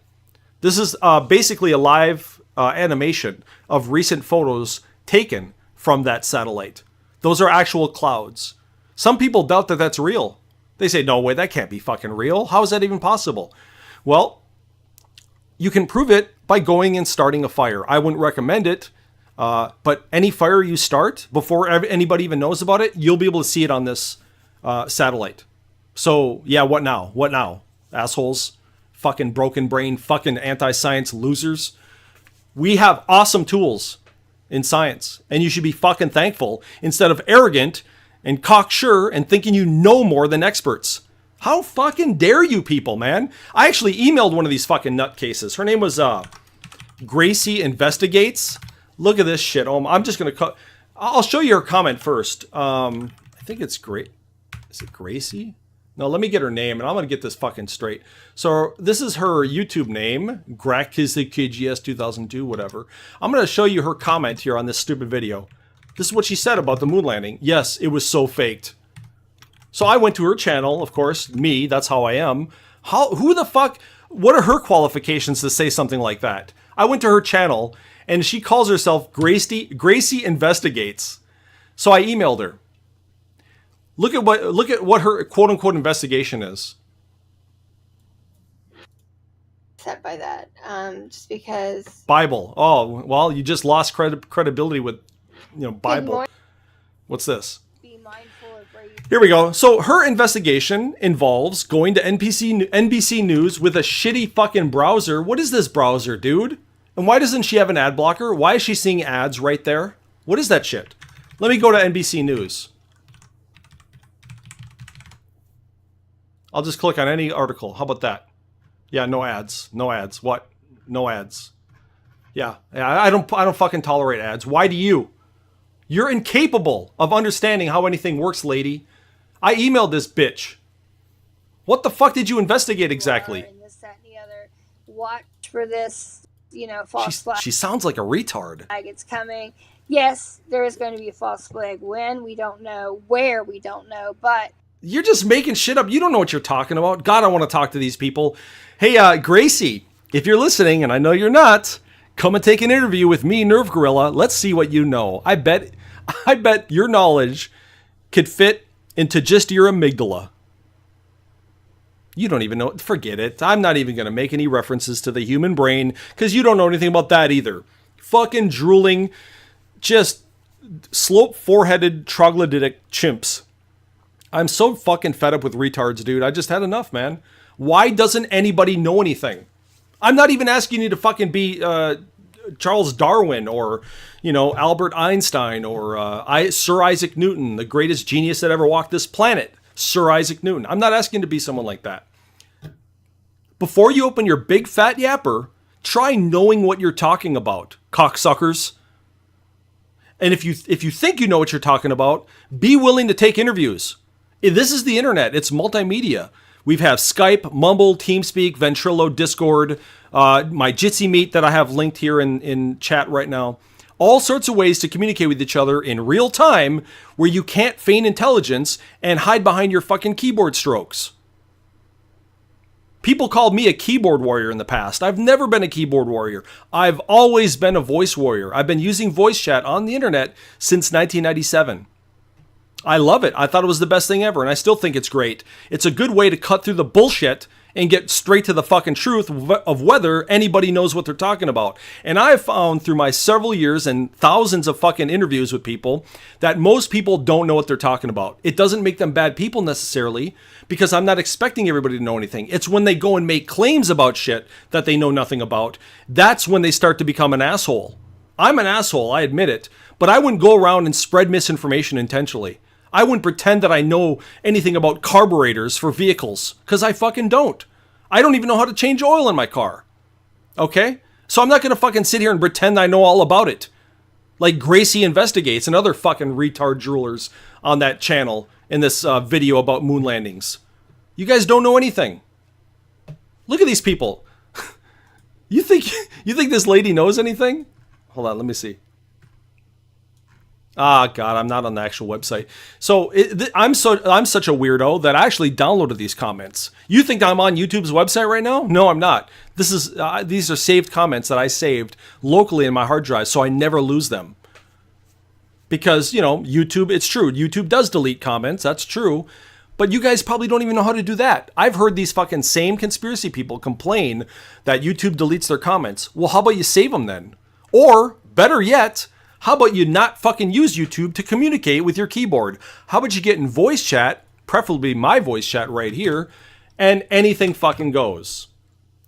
This is basically a live animation of recent photos taken from that satellite. Those are actual clouds. Some people doubt that that's real. They say, no way, that can't be fucking real. How is that even possible? Well, you can prove it by going and starting a fire. I wouldn't recommend it, but any fire you start, before anybody even knows about it, you'll be able to see it on this satellite. So, yeah, what now? What now? Assholes. Fucking broken brain, fucking anti-science losers. We have awesome tools in science, and you should be fucking thankful instead of arrogant and cocksure and thinking you know more than experts. How fucking dare you people, man? I actually emailed one of these fucking nutcases. Her name was Gracie Investigates. Look at this shit. Oh, I'm just gonna I'll show you her comment first. I think it's great. Is it Gracie? No, let me get her name, and I'm going to get this fucking straight. So this is her YouTube name, GrakKizKGS 2002, whatever. I'm going to show you her comment here on this stupid video. This is what she said about the moon landing. Yes, it was so faked. So I went to her channel, of course, me, that's how I am. Who the fuck, what are her qualifications to say something like that? I went to her channel, and she calls herself Gracie Investigates. So I emailed her. Look at what her quote unquote investigation is. Upset by that, just because Bible. Oh well, you just lost credibility with, Bible. What's this? Be mindful of where you. Here we go. So her investigation involves going to NBC News with a shitty fucking browser. What is this browser, dude? And why doesn't she have an ad blocker? Why is she seeing ads right there? What is that shit? Let me go to NBC News. I'll just click on any article. How about that? Yeah, no ads. No ads. What? No ads. Yeah, I don't fucking tolerate ads. Why do you? You're incapable of understanding how anything works, lady. I emailed this bitch. What the fuck did you investigate exactly? And this, that, and the other. Watch for this, false flag. She sounds like a retard. It's coming. Yes, there is going to be a false flag. When? We don't know. Where? We don't know. But you're just making shit up. You don't know what you're talking about. God, I want to talk to these people. Hey, Gracie, if you're listening, and I know you're not, come and take an interview with me, Nerve Gorilla. Let's see what you know. I bet your knowledge could fit into just your amygdala. You don't even know. Forget it. I'm not even going to make any references to the human brain because you don't know anything about that either. Fucking drooling, just slope foreheaded troglodytic chimps. I'm so fucking fed up with retards, dude. I just had enough, man. Why doesn't anybody know anything? I'm not even asking you to fucking be Charles Darwin or, you know, Albert Einstein or Sir Isaac Newton, the greatest genius that ever walked this planet. Sir Isaac Newton. I'm not asking to be someone like that. Before you open your big fat yapper, try knowing what you're talking about, cocksuckers. And if you think you know what you're talking about, be willing to take interviews. This is the internet. It's multimedia. We have Skype, Mumble, TeamSpeak, Ventrilo, Discord, my Jitsi Meet that I have linked here in chat right now. All sorts of ways to communicate with each other in real time where you can't feign intelligence and hide behind your fucking keyboard strokes. People called me a keyboard warrior in the past. I've never been a keyboard warrior. I've always been a voice warrior. I've been using voice chat on the internet since 1997. I love it. I thought it was the best thing ever, and I still think it's great. It's a good way to cut through the bullshit and get straight to the fucking truth of whether anybody knows what they're talking about. And I've found through my several years and thousands of fucking interviews with people that most people don't know what they're talking about. It doesn't make them bad people necessarily, because I'm not expecting everybody to know anything. It's when they go and make claims about shit that they know nothing about. That's when they start to become an asshole. I'm an asshole, I admit it, but I wouldn't go around and spread misinformation intentionally. I wouldn't pretend that I know anything about carburetors for vehicles, because I fucking don't. I don't even know how to change oil in my car. Okay? So I'm not going to fucking sit here and pretend I know all about it. Like Gracie Investigates and other fucking retard droolers on that channel in this video about moon landings. You guys don't know anything. Look at these people. You think this lady knows anything? Hold on, let me see. Ah, God, I'm not on the actual website. So I'm such a weirdo that I actually downloaded these comments. You think I'm on YouTube's website right now? No, I'm not. These are saved comments that I saved locally in my hard drive, so I never lose them. Because, you know, YouTube, it's true. YouTube does delete comments. That's true. But you guys probably don't even know how to do that. I've heard these fucking same conspiracy people complain that YouTube deletes their comments. Well, how about you save them then? Or, better yet, how about you not fucking use YouTube to communicate with your keyboard? How about you get in voice chat, preferably my voice chat right here, and anything fucking goes.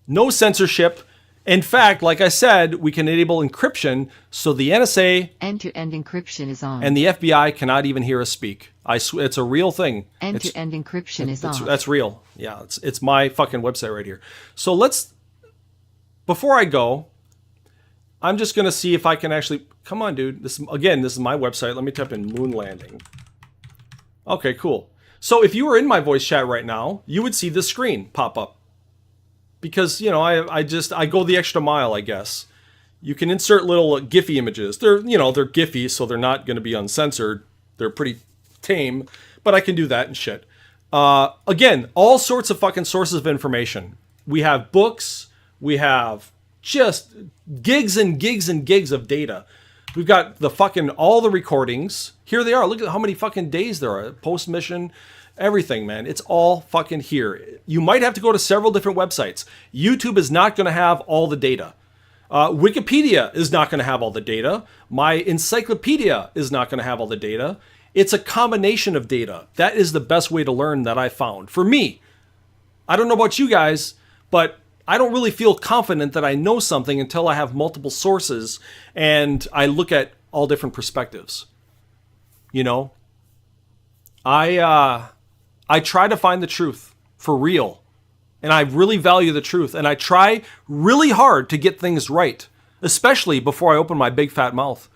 No censorship. In fact, like I said, we can enable encryption so the NSA end-to-end encryption is on. And the FBI cannot even hear us speak. I swear, it's a real thing. End-to-end encryption is on. That's real. Yeah, it's my fucking website right here. So before I go, I'm just going to see if I can actually, come on, dude. This is my website. Let me type in moon landing. Okay, cool. So if you were in my voice chat right now, you would see this screen pop up. Because, you know, I go the extra mile, I guess. You can insert little Giphy images. They're Giphy, so they're not going to be uncensored. They're pretty tame, but I can do that and shit. Again, all sorts of fucking sources of information. We have books. We have just gigs and gigs and gigs of data. We've got all the recordings. Here they are. Look at how many fucking days there are. Post-mission, everything, man. It's all fucking here. You might have to go to several different websites. YouTube is not going to have all the data. Wikipedia is not going to have all the data. My encyclopedia is not going to have all the data. It's a combination of data. That is the best way to learn that I found. For me, I don't know about you guys, but I don't really feel confident that I know something until I have multiple sources and I look at all different perspectives. You know? I try to find the truth for real. And I really value the truth. And I try really hard to get things right, especially before I open my big fat mouth.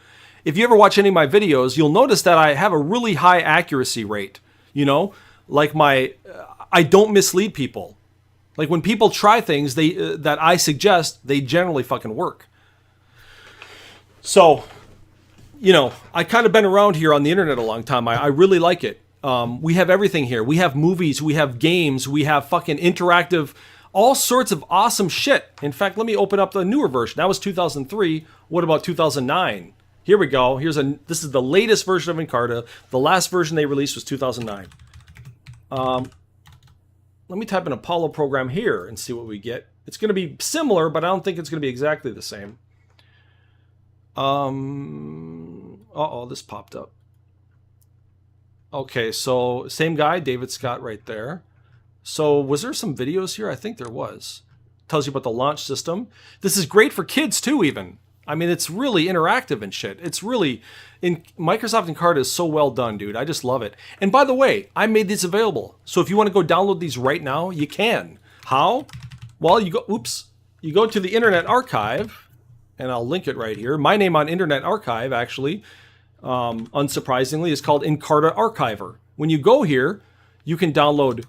If you ever watch any of my videos, you'll notice that I have a really high accuracy rate. You know, like I don't mislead people. Like when people try things that I suggest, they generally fucking work. So, you know, I kind of been around here on the internet a long time. I really like it. We have everything here. We have movies, we have games, we have fucking interactive, all sorts of awesome shit. In fact, let me open up the newer version. That was 2003. What about 2009? Here we go. This is the latest version of Encarta. The last version they released was 2009. Let me type in Apollo program here and see what we get. It's going to be similar, but I don't think it's going to be exactly the same. Uh-oh, this popped up. Okay, so same guy, David Scott right there. So was there some videos here? I think there was. Tells you about the launch system. This is great for kids too, even. I mean, it's really interactive and shit. It's really, Microsoft Encarta is so well done, dude. I just love it. And by the way, I made these available. So if you want to go download these right now, you can. How? Well, you go to the Internet Archive, and I'll link it right here. My name on Internet Archive, actually, unsurprisingly, is called Encarta Archiver. When you go here, you can download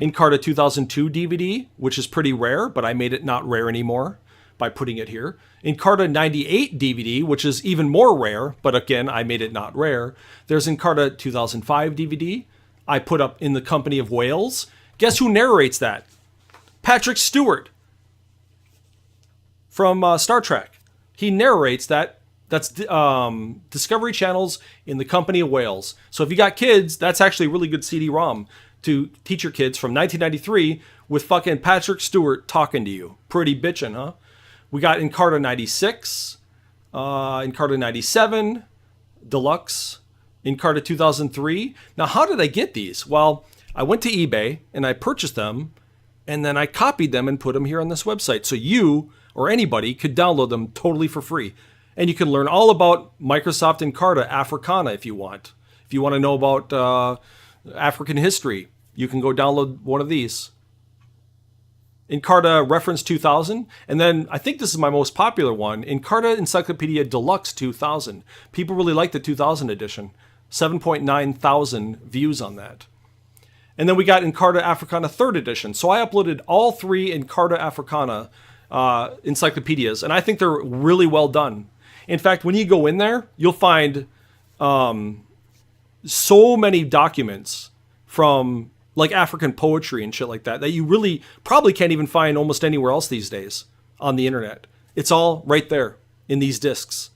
Encarta 2002 DVD, which is pretty rare, but I made it not rare anymore by putting it here. Encarta 98 DVD, which is even more rare, but again, I made it not rare. There's Encarta 2005 DVD, I put up in the Company of Whales. Guess who narrates that? Patrick Stewart from Star Trek. He narrates that. That's Discovery Channel's In the Company of Whales. So if you got kids, that's actually a really good CD-ROM to teach your kids from 1993 with fucking Patrick Stewart talking to you. Pretty bitchin', huh? We got Encarta 96, Encarta 97, Deluxe, Encarta 2003. Now, how did I get these? Well, I went to eBay and I purchased them, and then I copied them and put them here on this website. So you or anybody could download them totally for free. And you can learn all about Microsoft Encarta Africana if you want. If you want to know about African history, you can go download one of these. Encarta Reference 2000, and then I think this is my most popular one, Encarta Encyclopedia Deluxe 2000. People really like the 2000 edition. 7.9 thousand views on that. And then we got Encarta Africana 3rd edition. So I uploaded all 3 Encarta Africana encyclopedias, and I think they're really well done. In fact, when you go in there, you'll find so many documents from like African poetry and shit like that, that you really probably can't even find almost anywhere else these days on the internet. It's all right there in these discs.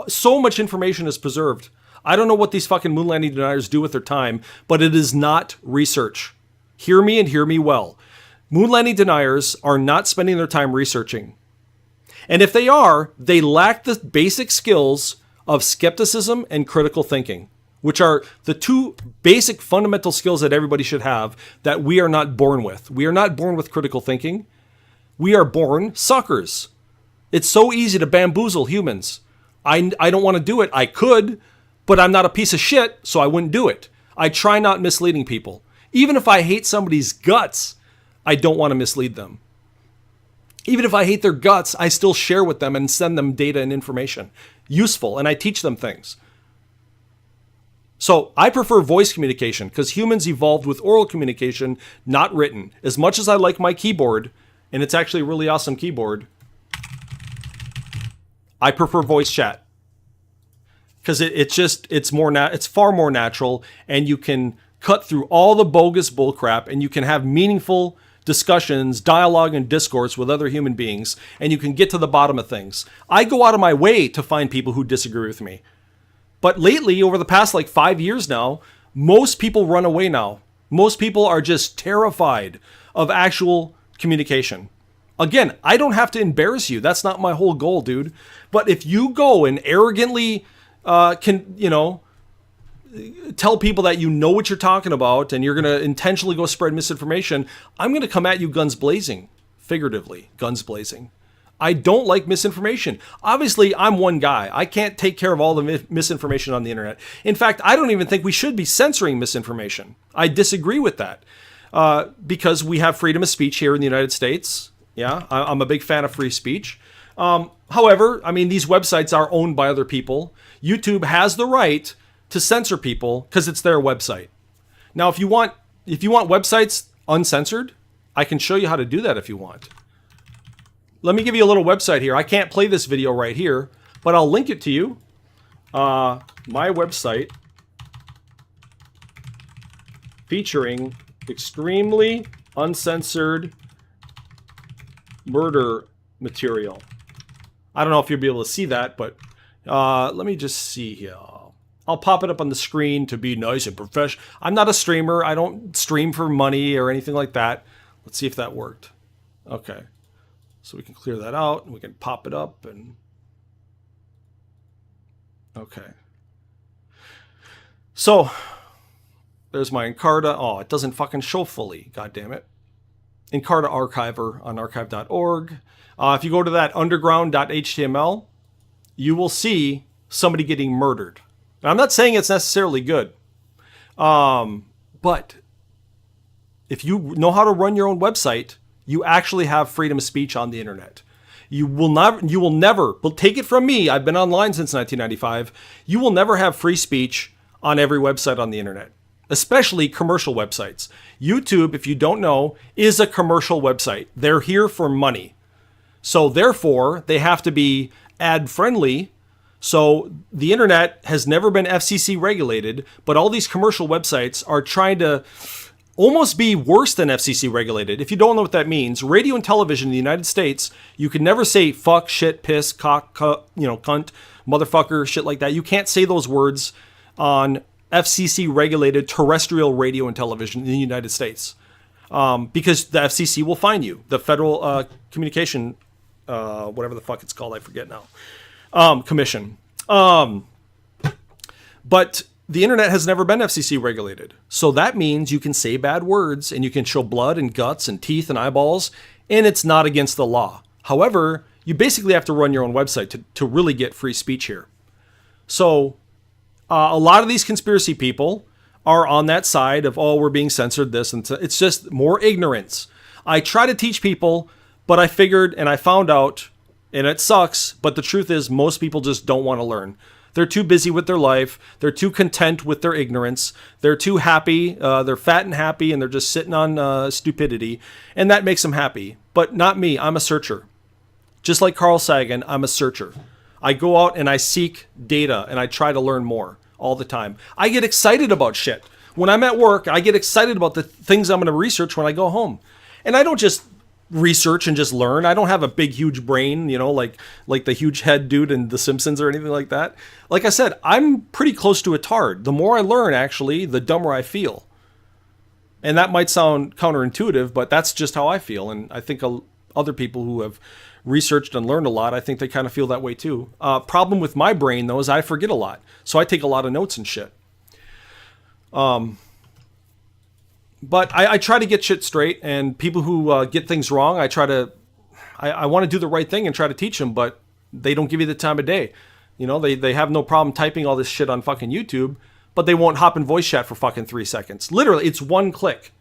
So much information is preserved. I don't know what these fucking moon landing deniers do with their time, but it is not research. Hear me and hear me well. Moon landing deniers are not spending their time researching. And if they are, they lack the basic skills of skepticism and critical thinking, which are the 2 basic fundamental skills that everybody should have that we are not born with. We are not born with critical thinking. We are born suckers. It's so easy to bamboozle humans. I don't want to do it. I could, but I'm not a piece of shit, so I wouldn't do it. I try not misleading people. Even if I hate somebody's guts, I don't want to mislead them. Even if I hate their guts, I still share with them and send them data and information. Useful, and I teach them things. So I prefer voice communication because humans evolved with oral communication, not written. As much as I like my keyboard, and it's actually a really awesome keyboard, I prefer voice chat because it's far more natural, and you can cut through all the bogus bullcrap, and you can have meaningful discussions, dialogue, and discourse with other human beings, and you can get to the bottom of things. I go out of my way to find people who disagree with me. But lately, over the past 5 years now, most people run away now. Most people are just terrified of actual communication. Again, I don't have to embarrass you. That's not my whole goal, dude. But if you go and arrogantly tell people that you know what you're talking about and you're going to intentionally go spread misinformation, I'm going to come at you guns blazing, figuratively, guns blazing. I don't like misinformation. Obviously, I'm one guy. I can't take care of all the misinformation on the internet. In fact, I don't even think we should be censoring misinformation. I disagree with that because we have freedom of speech here in the United States. Yeah, I'm a big fan of free speech. However, I mean, these websites are owned by other people. YouTube has the right to censor people because it's their website. Now, if you want websites uncensored, I can show you how to do that if you want. Let me give you a little website here. I can't play this video right here, but I'll link it to you. My website featuring extremely uncensored murder material. I don't know if you'll be able to see that, but let me just see here. I'll pop it up on the screen to be nice and professional. I'm not a streamer. I don't stream for money or anything like that. Let's see if that worked. Okay. So we can clear that out and we can pop it up and... Okay. So there's my Encarta. Oh, it doesn't fucking show fully. God damn it. Encarta Archiver on archive.org. If you go to that underground.html, you will see somebody getting murdered. Now, I'm not saying it's necessarily good. But if you know how to run your own website, you actually have freedom of speech on the internet. You will never, but take it from me, I've been online since 1995, you will never have free speech on every website on the internet, especially commercial websites. YouTube, if you don't know, is a commercial website. They're here for money. So therefore, they have to be ad friendly. So the internet has never been FCC regulated, but all these commercial websites are trying to almost be worse than FCC regulated. If you don't know what that means, radio and television in the United States, you can never say fuck, shit, piss, cock, cunt, motherfucker, shit like that. You can't say those words on FCC regulated terrestrial radio and television in the United States, because the FCC will fine you. The Federal Communication, whatever the fuck it's called, I forget now, Commission. But the internet has never been FCC regulated. So that means you can say bad words and you can show blood and guts and teeth and eyeballs, and it's not against the law. However, you basically have to run your own website to really get free speech here. So a lot of these conspiracy people are on that side of, oh, we're being censored, this, and it's just more ignorance. I try to teach people, but I figured and I found out, and it sucks, but the truth is most people just don't want to learn. They're too busy with their life. They're too content with their ignorance. They're too happy. They're fat and happy, and they're just sitting on stupidity, and that makes them happy. But not me. I'm a searcher. Just like Carl Sagan, I'm a searcher. I go out and I seek data, and I try to learn more all the time. I get excited about shit. When I'm at work, I get excited about the things I'm going to research when I go home. And I don't just research and just learn. I don't have a big, huge brain, like the huge head dude in The Simpsons or anything like that. Like I said, I'm pretty close to a tard. The more I learn, actually, the dumber I feel. And that might sound counterintuitive, but that's just how I feel. And I think other people who have researched and learned a lot, I think they kind of feel that way too. Problem with my brain, though, is I forget a lot. So I take a lot of notes and shit. But I try to get shit straight, and people who get things wrong, I want to do the right thing and try to teach them, but they don't give you the time of day. They have no problem typing all this shit on fucking YouTube, but they won't hop in voice chat for fucking 3 seconds. Literally, it's one click.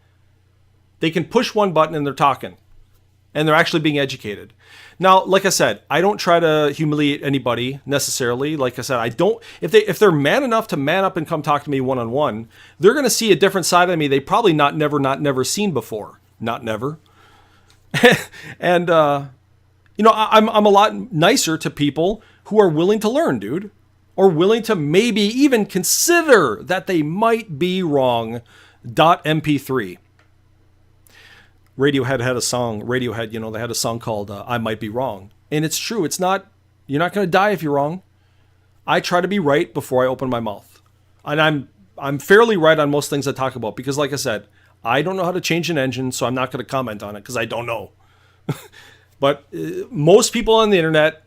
They can push one button and they're talking. And they're actually being educated. Now, like I said, I don't try to humiliate anybody necessarily. Like I said, I don't. If they're man enough to man up and come talk to me one-on-one, they're going to see a different side of me they probably not never seen before. Not never. And I'm a lot nicer to people who are willing to learn, dude, or willing to maybe even consider that they might be wrong. .mp3. Radiohead had a song. They had a song called I Might Be Wrong. And it's true. You're not going to die if you're wrong. I try to be right before I open my mouth. And I'm fairly right on most things I talk about because, like I said, I don't know how to change an engine, so I'm not going to comment on it because I don't know. But most people on the internet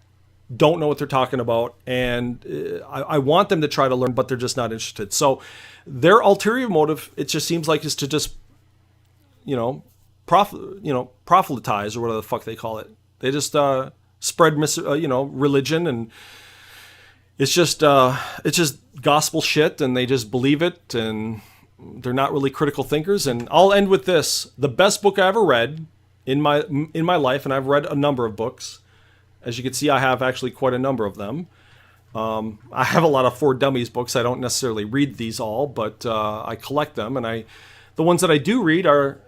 don't know what they're talking about, and I want them to try to learn, but they're just not interested. So their ulterior motive, it just seems like, is to just, proselytize or whatever the fuck they call it. They just spread religion, and it's just gospel shit, and they just believe it, and they're not really critical thinkers. And I'll end with this: the best book I ever read in my life, and I've read a number of books. As you can see, I have actually quite a number of them. I have a lot of For Dummies books. I don't necessarily read these all, but I collect them, and the ones that I do read are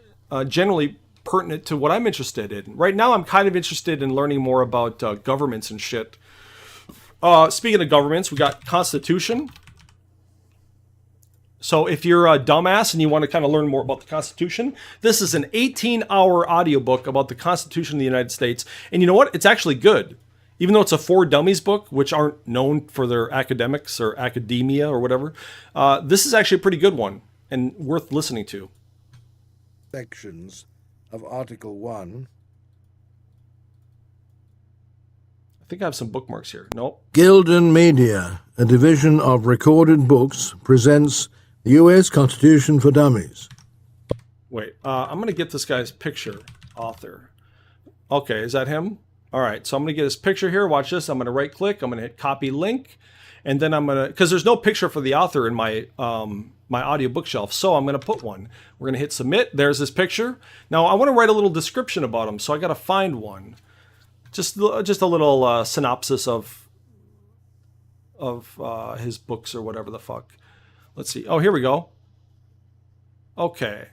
generally pertinent to what I'm interested in. Right now, I'm kind of interested in learning more about governments and shit. Speaking of governments, we got Constitution. So if you're a dumbass and you want to kind of learn more about the Constitution, this is an 18-hour audiobook about the Constitution of the United States. And you know what? It's actually good. Even though it's a For Dummies book, which aren't known for their academics or academia or whatever, this is actually a pretty good one and worth listening to. Sections of Article 1. I think I have some bookmarks here. Nope. Gildan Media, a division of Recorded Books, presents the U.S. Constitution for Dummies. Wait, I'm going to get this guy's picture, author. Okay, is that him? All right, so I'm going to get his picture here. Watch this. I'm going to right-click. I'm going to hit copy link. And then I'm going to, because there's no picture for the author in my my audio bookshelf, so I'm going to put one. We're going to hit submit. There's his picture. Now, I want to write a little description about him, so I got to find one. Just a little synopsis of his books or whatever the fuck. Let's see. Oh, here we go. Okay.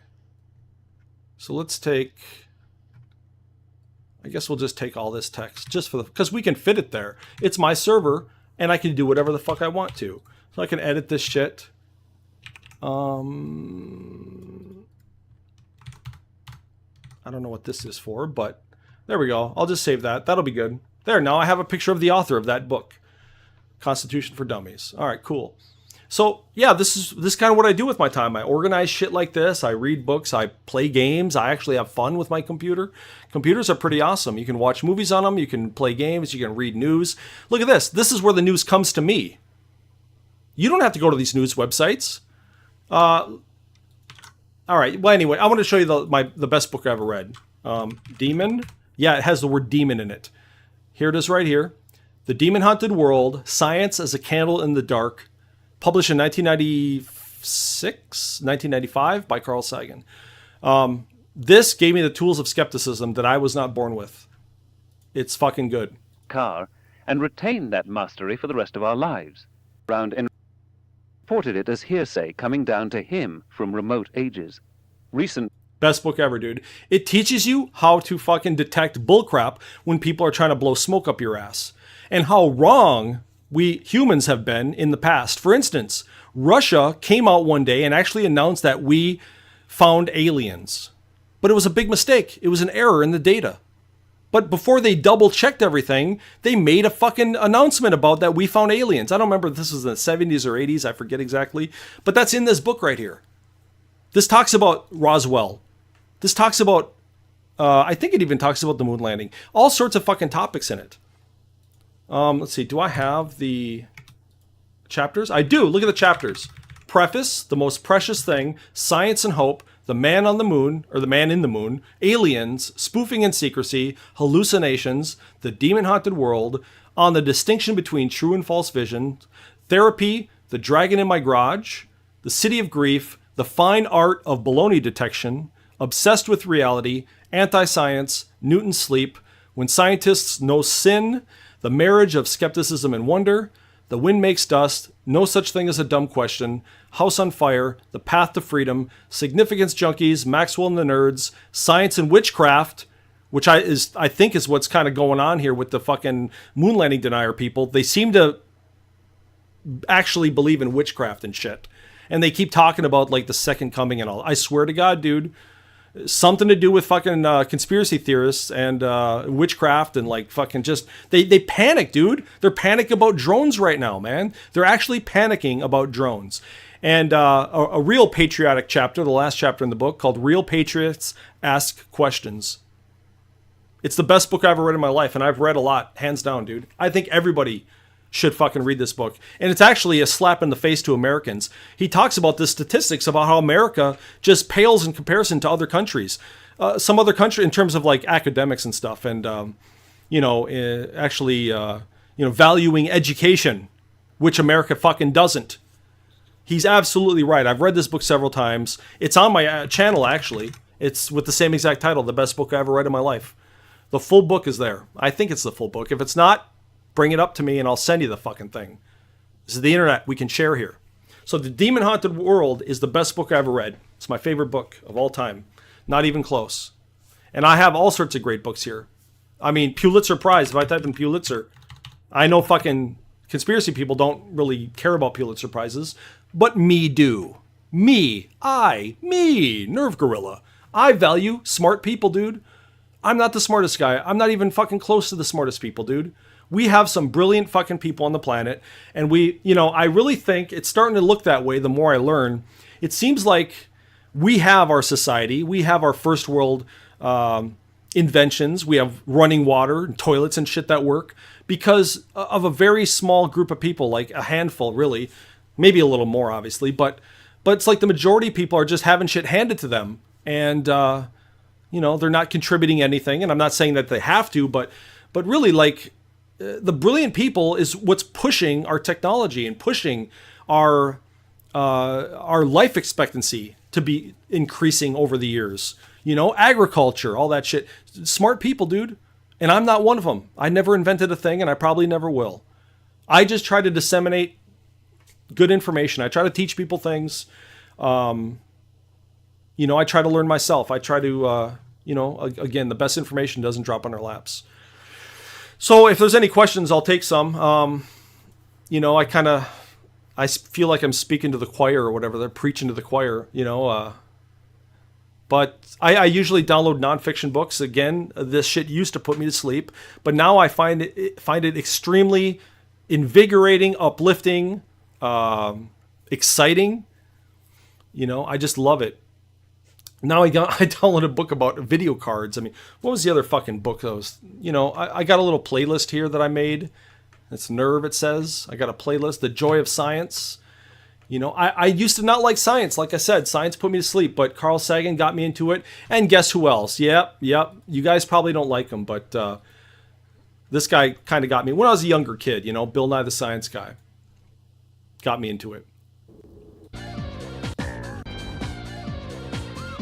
So let's take, I guess we'll just take all this text just for the, because we can fit it there. It's my server and I can do whatever the fuck I want to. So I can edit this shit. I don't know what this is for, but there we go. I'll just save that. That'll be good. There, now I have a picture of the author of that book. Constitution for Dummies. All right, cool. So, yeah, this is kind of what I do with my time. I organize shit like this. I read books. I play games. I actually have fun with my computer. Computers are pretty awesome. You can watch movies on them. You can play games. You can read news. Look at this. This is where the news comes to me. You don't have to go to these news websites. All right. Well, anyway, I want to show you the best book I ever read. Demon. Yeah, it has the word demon in it. Here it is right here. The Demon Haunted World, Science as a Candle in the Dark, published in 1995 by Carl Sagan. This gave me the tools of skepticism that I was not born with. It's fucking good. Car and retain that mastery for the rest of our lives. Brown reported it as hearsay coming down to him from remote ages. Recent Best book ever, dude. It teaches you how to fucking detect bullcrap when people are trying to blow smoke up your ass. And how wrong we humans have been in the past. For instance, Russia came out one day and actually announced that we found aliens. But it was a big mistake. It was an error in the data. But before they double-checked everything, they made a fucking announcement about that we found aliens. I don't remember if this was in the 70s or 80s. I forget exactly. But that's in this book right here. This talks about Roswell. This talks about, I think it even talks about the moon landing. All sorts of fucking topics in it. Let's see, do I have the chapters? I do, look at the chapters. Preface, The Most Precious Thing, Science and Hope, The Man on the Moon, or The Man in the Moon, Aliens, Spoofing and Secrecy, Hallucinations, The Demon Haunted World, On the Distinction Between True and False Vision, Therapy, The Dragon in My Garage, The City of Grief, The Fine Art of Baloney Detection, Obsessed with Reality, Anti-Science, Newton's Sleep, When Scientists Know Sin, The Marriage of Skepticism and Wonder, The Wind Makes Dust, No Such Thing as a Dumb Question, House on Fire, The Path to Freedom, Significance Junkies, Maxwell and the Nerds, Science and Witchcraft, which I think is what's kind of going on here with the fucking moon landing denier people. They seem to actually believe in witchcraft and shit. And they keep talking about like the second coming and all. I swear to God, dude, something to do with fucking conspiracy theorists and witchcraft and like fucking just they panic, dude. They're panicking about drones right now, man. They're actually panicking about drones. And a real patriotic chapter, the last chapter in the book, called Real Patriots Ask Questions. It's the best book I've ever read in my life, and I've read a lot, hands down, dude. I think everybody should fucking read this book. And it's actually a slap in the face to Americans. He talks about the statistics about how America just pales in comparison to other countries. Some other country in terms of like academics and stuff and, valuing education, which America fucking doesn't. He's absolutely right. I've read this book several times. It's on my channel, actually. It's with the same exact title, The Best Book I Ever Read in My Life. The full book is there. I think it's the full book. If it's not, bring it up to me and I'll send you the fucking thing. This is the internet. We can share here. So The Demon Haunted World is the best book I ever read. It's my favorite book of all time. Not even close. And I have all sorts of great books here. I mean, Pulitzer Prize. If I type in Pulitzer, I know fucking conspiracy people don't really care about Pulitzer Prizes, but me do. Me, Nerve Gorilla. I value smart people, dude. I'm not the smartest guy. I'm not even fucking close to the smartest people, dude. We have some brilliant fucking people on the planet. And I really think it's starting to look that way the more I learn. It seems like we have our society. We have our first world inventions. We have running water and toilets and shit that work because of a very small group of people, like a handful, really, maybe a little more, obviously, but it's like the majority of people are just having shit handed to them, and you know, they're not contributing anything. And I'm not saying that they have to, but really, like, the brilliant people is what's pushing our technology and pushing our life expectancy to be increasing over the years. You know, agriculture, all that shit. Smart people, dude. And I'm not one of them. I never invented a thing, and I probably never will. I just try to disseminate good information. I try to teach people things. You know, I try to learn myself. I try to, you know, again, the best information doesn't drop on our laps. So if there's any questions, I'll take some. You know, I feel like I'm speaking to the choir or whatever. They're preaching to the choir, you know. But I usually download nonfiction books. Again, this shit used to put me to sleep, but now I find it extremely invigorating, uplifting, exciting. You know, I just love it. Now I downloaded a book about video cards. I mean, what was the other fucking book that was, you know, I got a little playlist here that I made. It's Nerve, it says. I got a playlist, The Joy of Science. You know, I used to not like science. Like I said, science put me to sleep, but Carl Sagan got me into it. And guess who else? Yep. You guys probably don't like him, but this guy kind of got me. When I was a younger kid, you know, Bill Nye the Science Guy got me into it.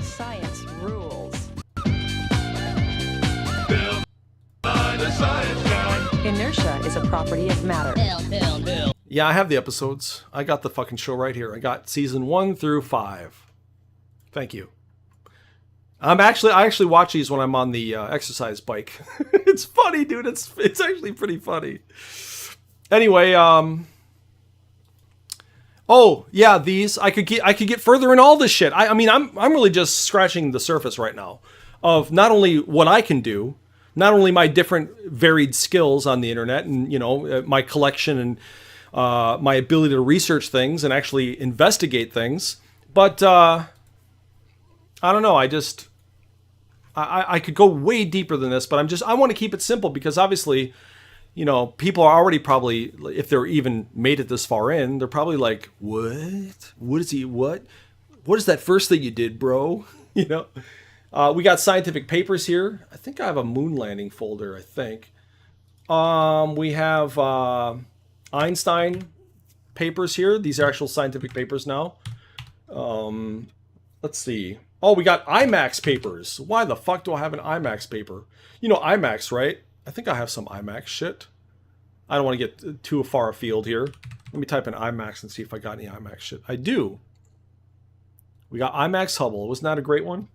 Science rules. Bill Nye the Science Guy. Inertia is a property of matter. Bill. Yeah, I have the episodes. I got the fucking show right here. I got season 1 through 5. Thank you. I actually watch these when I'm on the exercise bike. It's funny, dude. It's actually pretty funny. Anyway, oh yeah, these I could get further in all this shit. I mean, I'm really just scratching the surface right now of not only what I can do, not only my different varied skills on the internet, and you know, my collection and my ability to research things and actually investigate things, but I don't know. I could go way deeper than this, but I want to keep it simple because obviously, you know, people are already probably, if they're even made it this far in, they're probably like, what? What is that first thing you did, bro? You know, we got scientific papers here. I think I have a moon landing folder, I think. We have Einstein papers here. These are actual scientific papers now. Let's see. Oh, we got IMAX papers. Why the fuck do I have an IMAX paper? You know IMAX, right? I think I have some IMAX shit. I don't want to get too far afield here. Let me type in IMAX and see if I got any IMAX shit. I do. We got IMAX Hubble. Wasn't that a great one?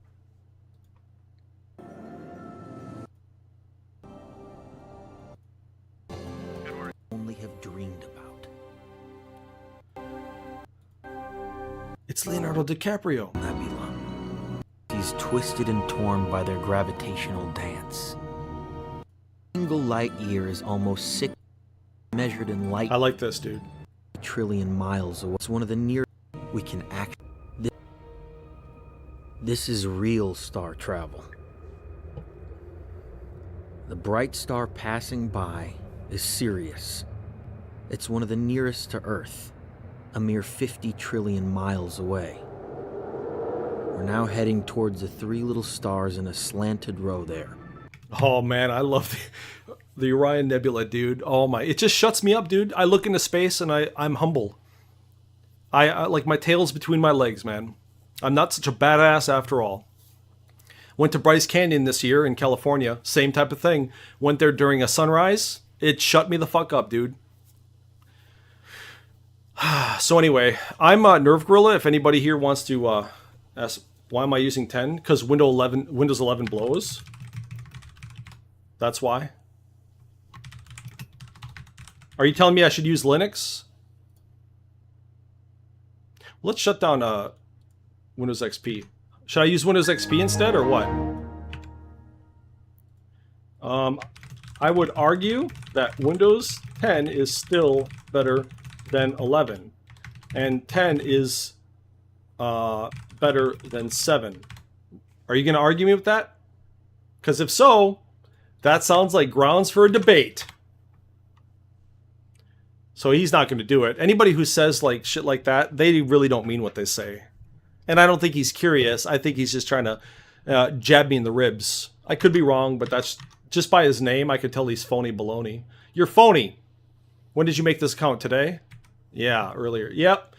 Only have dreamed about. It's Leonardo DiCaprio. Nebula. He's twisted and torn by their gravitational dance. A single light year is almost 6 measured in light. I like this, dude. Trillion miles away. It's one of the nearest we can act. This is real star travel. The bright star passing by is Sirius. It's one of the nearest to Earth, a mere 50 trillion miles away. We're now heading towards the 3 little stars in a slanted row there. Oh man, I love the Orion Nebula, dude. Oh my, it just shuts me up, dude. I look into space and I'm humble. I like, my tail's between my legs, man. I'm not such a badass after all. Went to Bryce Canyon this year in California. Same type of thing. Went there during a sunrise. It shut me the fuck up, dude. So anyway, I'm Nerve Gorilla. If anybody here wants to ask, why am I using 10? Because Windows 11 blows. That's why. Are you telling me I should use Linux? Let's shut down Windows XP. Should I use Windows XP instead, or what? I would argue that Windows 10 is still better than 11. And 10 is better than 7. Are you going to argue me with that? Because if so, that sounds like grounds for a debate. So he's not going to do it. Anybody who says like shit like that, they really don't mean what they say. And I don't think he's curious. I think he's just trying to jab me in the ribs. I could be wrong, but that's just by his name, I could tell he's phony baloney. You're phony. When did you make this account? Today? Yeah, earlier. Yep.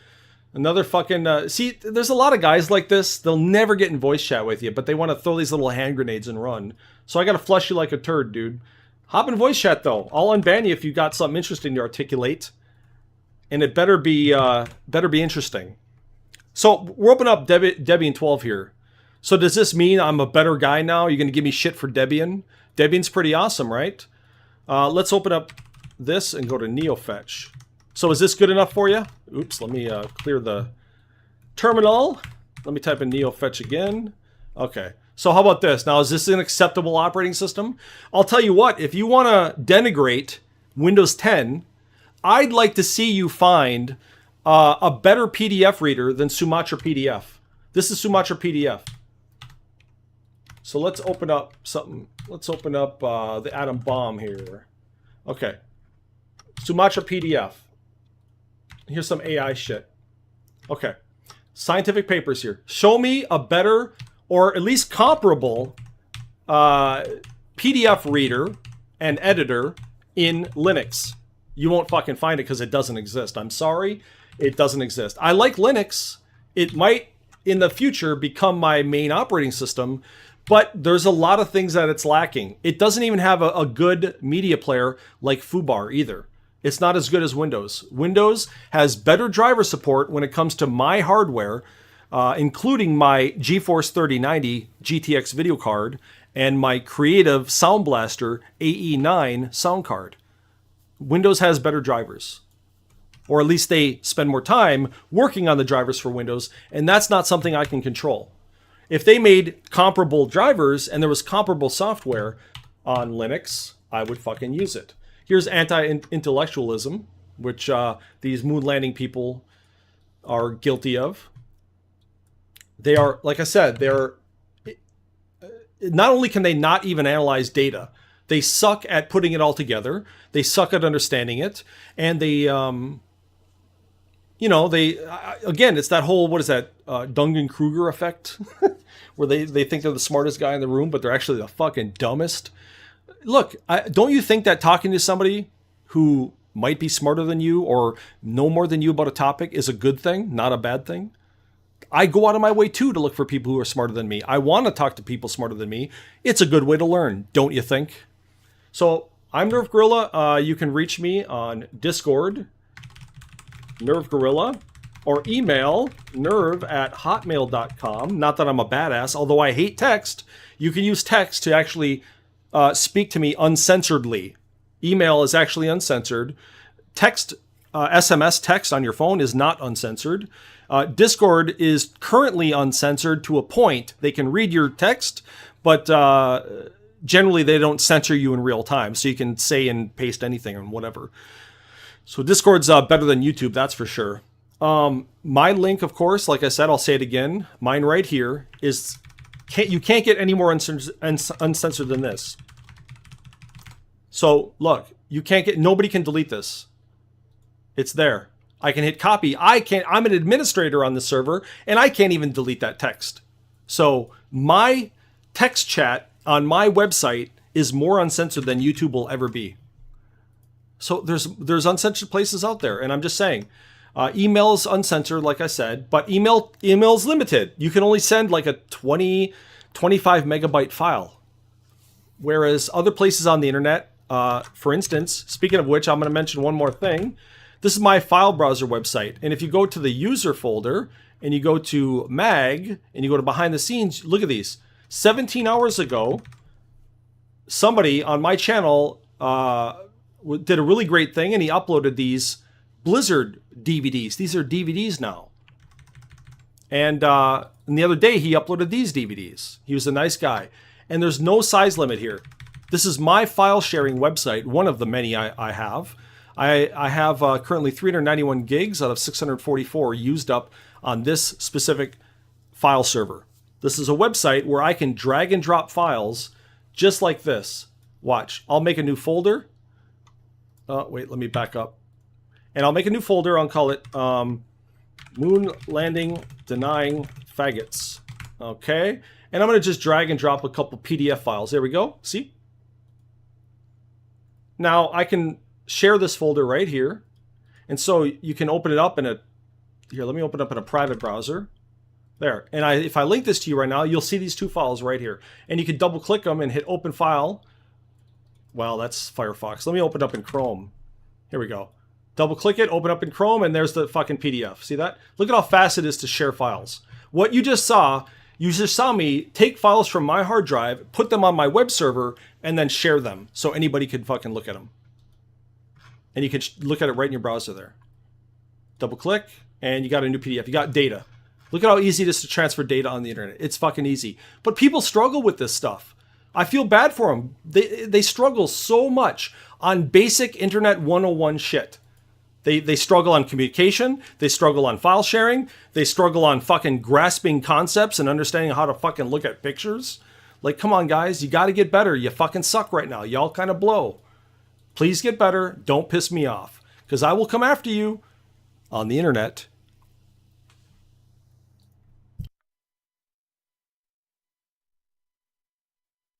Another fucking... see, there's a lot of guys like this. They'll never get in voice chat with you, but they want to throw these little hand grenades and run. So I got to flush you like a turd, dude. Hop in voice chat, though. I'll unban you if you got something interesting to articulate. And it better be interesting. So we're opening up Debian 12 here. So does this mean I'm a better guy now? You're going to give me shit for Debian? Debian's pretty awesome, right? Let's open up this and go to NeoFetch. So is this good enough for you? Oops, let me clear the terminal. Let me type in NeoFetch again. Okay, so how about this? Now, is this an acceptable operating system? I'll tell you what, if you want to denigrate Windows 10, I'd like to see you find a better PDF reader than Sumatra PDF. This is Sumatra PDF. So let's open up something. Let's open up the atom bomb here. Okay. Sumatra PDF. Here's some AI shit. Okay. Scientific papers here. Show me a better or at least comparable PDF reader and editor in Linux. You won't fucking find it because it doesn't exist. I'm sorry. It doesn't exist. I like Linux. It might in the future become my main operating system, but there's a lot of things that it's lacking. It doesn't even have a good media player like FooBar either. It's not as good as Windows. Windows has better driver support when it comes to my hardware, including my GeForce 3090 GTX video card and my Creative Sound Blaster AE9 sound card. Windows has better drivers. Or at least they spend more time working on the drivers for Windows, and that's not something I can control. If they made comparable drivers and there was comparable software on Linux, I would fucking use it. Here's anti-intellectualism, which these moon landing people are guilty of. They are, like I said, they're... Not only can they not even analyze data, they suck at putting it all together. They suck at understanding it. And they, again, it's that whole, what is that, Dunning-Kruger effect? Where they think they're the smartest guy in the room, but they're actually the fucking dumbest. Look, don't you think that talking to somebody who might be smarter than you or know more than you about a topic is a good thing, not a bad thing? I go out of my way, too, to look for people who are smarter than me. I want to talk to people smarter than me. It's a good way to learn, don't you think? So, I'm Nerve Gorilla. You can reach me on Discord, Nerve Gorilla, or email nerve@hotmail.com. Not that I'm a badass, although I hate text. You can use text to actually speak to me uncensoredly. Email is actually uncensored. Text, SMS text on your phone is not uncensored. Discord is currently uncensored to a point. They can read your text, but generally they don't censor you in real time, so you can say and paste anything and whatever. So Discord's better than YouTube, that's for sure. My link, of course, like I said, I'll say it again. Mine right here is... you can't get any more uncensored than this. So, look, you can't get... Nobody can delete this. It's there. I can hit copy. I'm an administrator on the server, and I can't even delete that text. So, my text chat on my website is more uncensored than YouTube will ever be. So, there's uncensored places out there, and I'm just saying... email is uncensored, like I said, but email is limited. You can only send like a 25 megabyte file. Whereas other places on the internet, for instance, speaking of which, I'm going to mention one more thing. This is my file browser website. And if you go to the user folder and you go to mag and you go to behind the scenes, look at these. 17 hours ago, somebody on my channel did a really great thing, and he uploaded these Blizzard DVDs. These are DVDs now. And the other day he uploaded these DVDs. He was a nice guy. And there's no size limit here. This is my file sharing website, one of the many I have. I have currently 391 gigs out of 644 used up on this specific file server. This is a website where I can drag and drop files just like this. Watch. I'll make a new folder. Wait, let me back up. And I'll make a new folder. I'll call it Moon Landing Denying Faggots. Okay. And I'm going to just drag and drop a couple PDF files. There we go. See? Now I can share this folder right here. And so you can open it up in a... Here, let me open up in a private browser. There. And if I link this to you right now, you'll see these two files right here. And you can double click them and hit open file. Well, that's Firefox. Let me open it up in Chrome. Here we go. Double click it, open up in Chrome, and there's the fucking PDF. See that? Look at how fast it is to share files. What you just saw me take files from my hard drive, put them on my web server, and then share them so anybody could fucking look at them. And you can look at it right in your browser there. Double click, and you got a new PDF. You got data. Look at how easy it is to transfer data on the internet. It's fucking easy. But people struggle with this stuff. I feel bad for them. They struggle so much on basic Internet 101 shit. They struggle on communication. They struggle on file sharing. They struggle on fucking grasping concepts and understanding how to fucking look at pictures. Like, come on, guys. You got to get better. You fucking suck right now. Y'all kind of blow. Please get better. Don't piss me off. Because I will come after you on the internet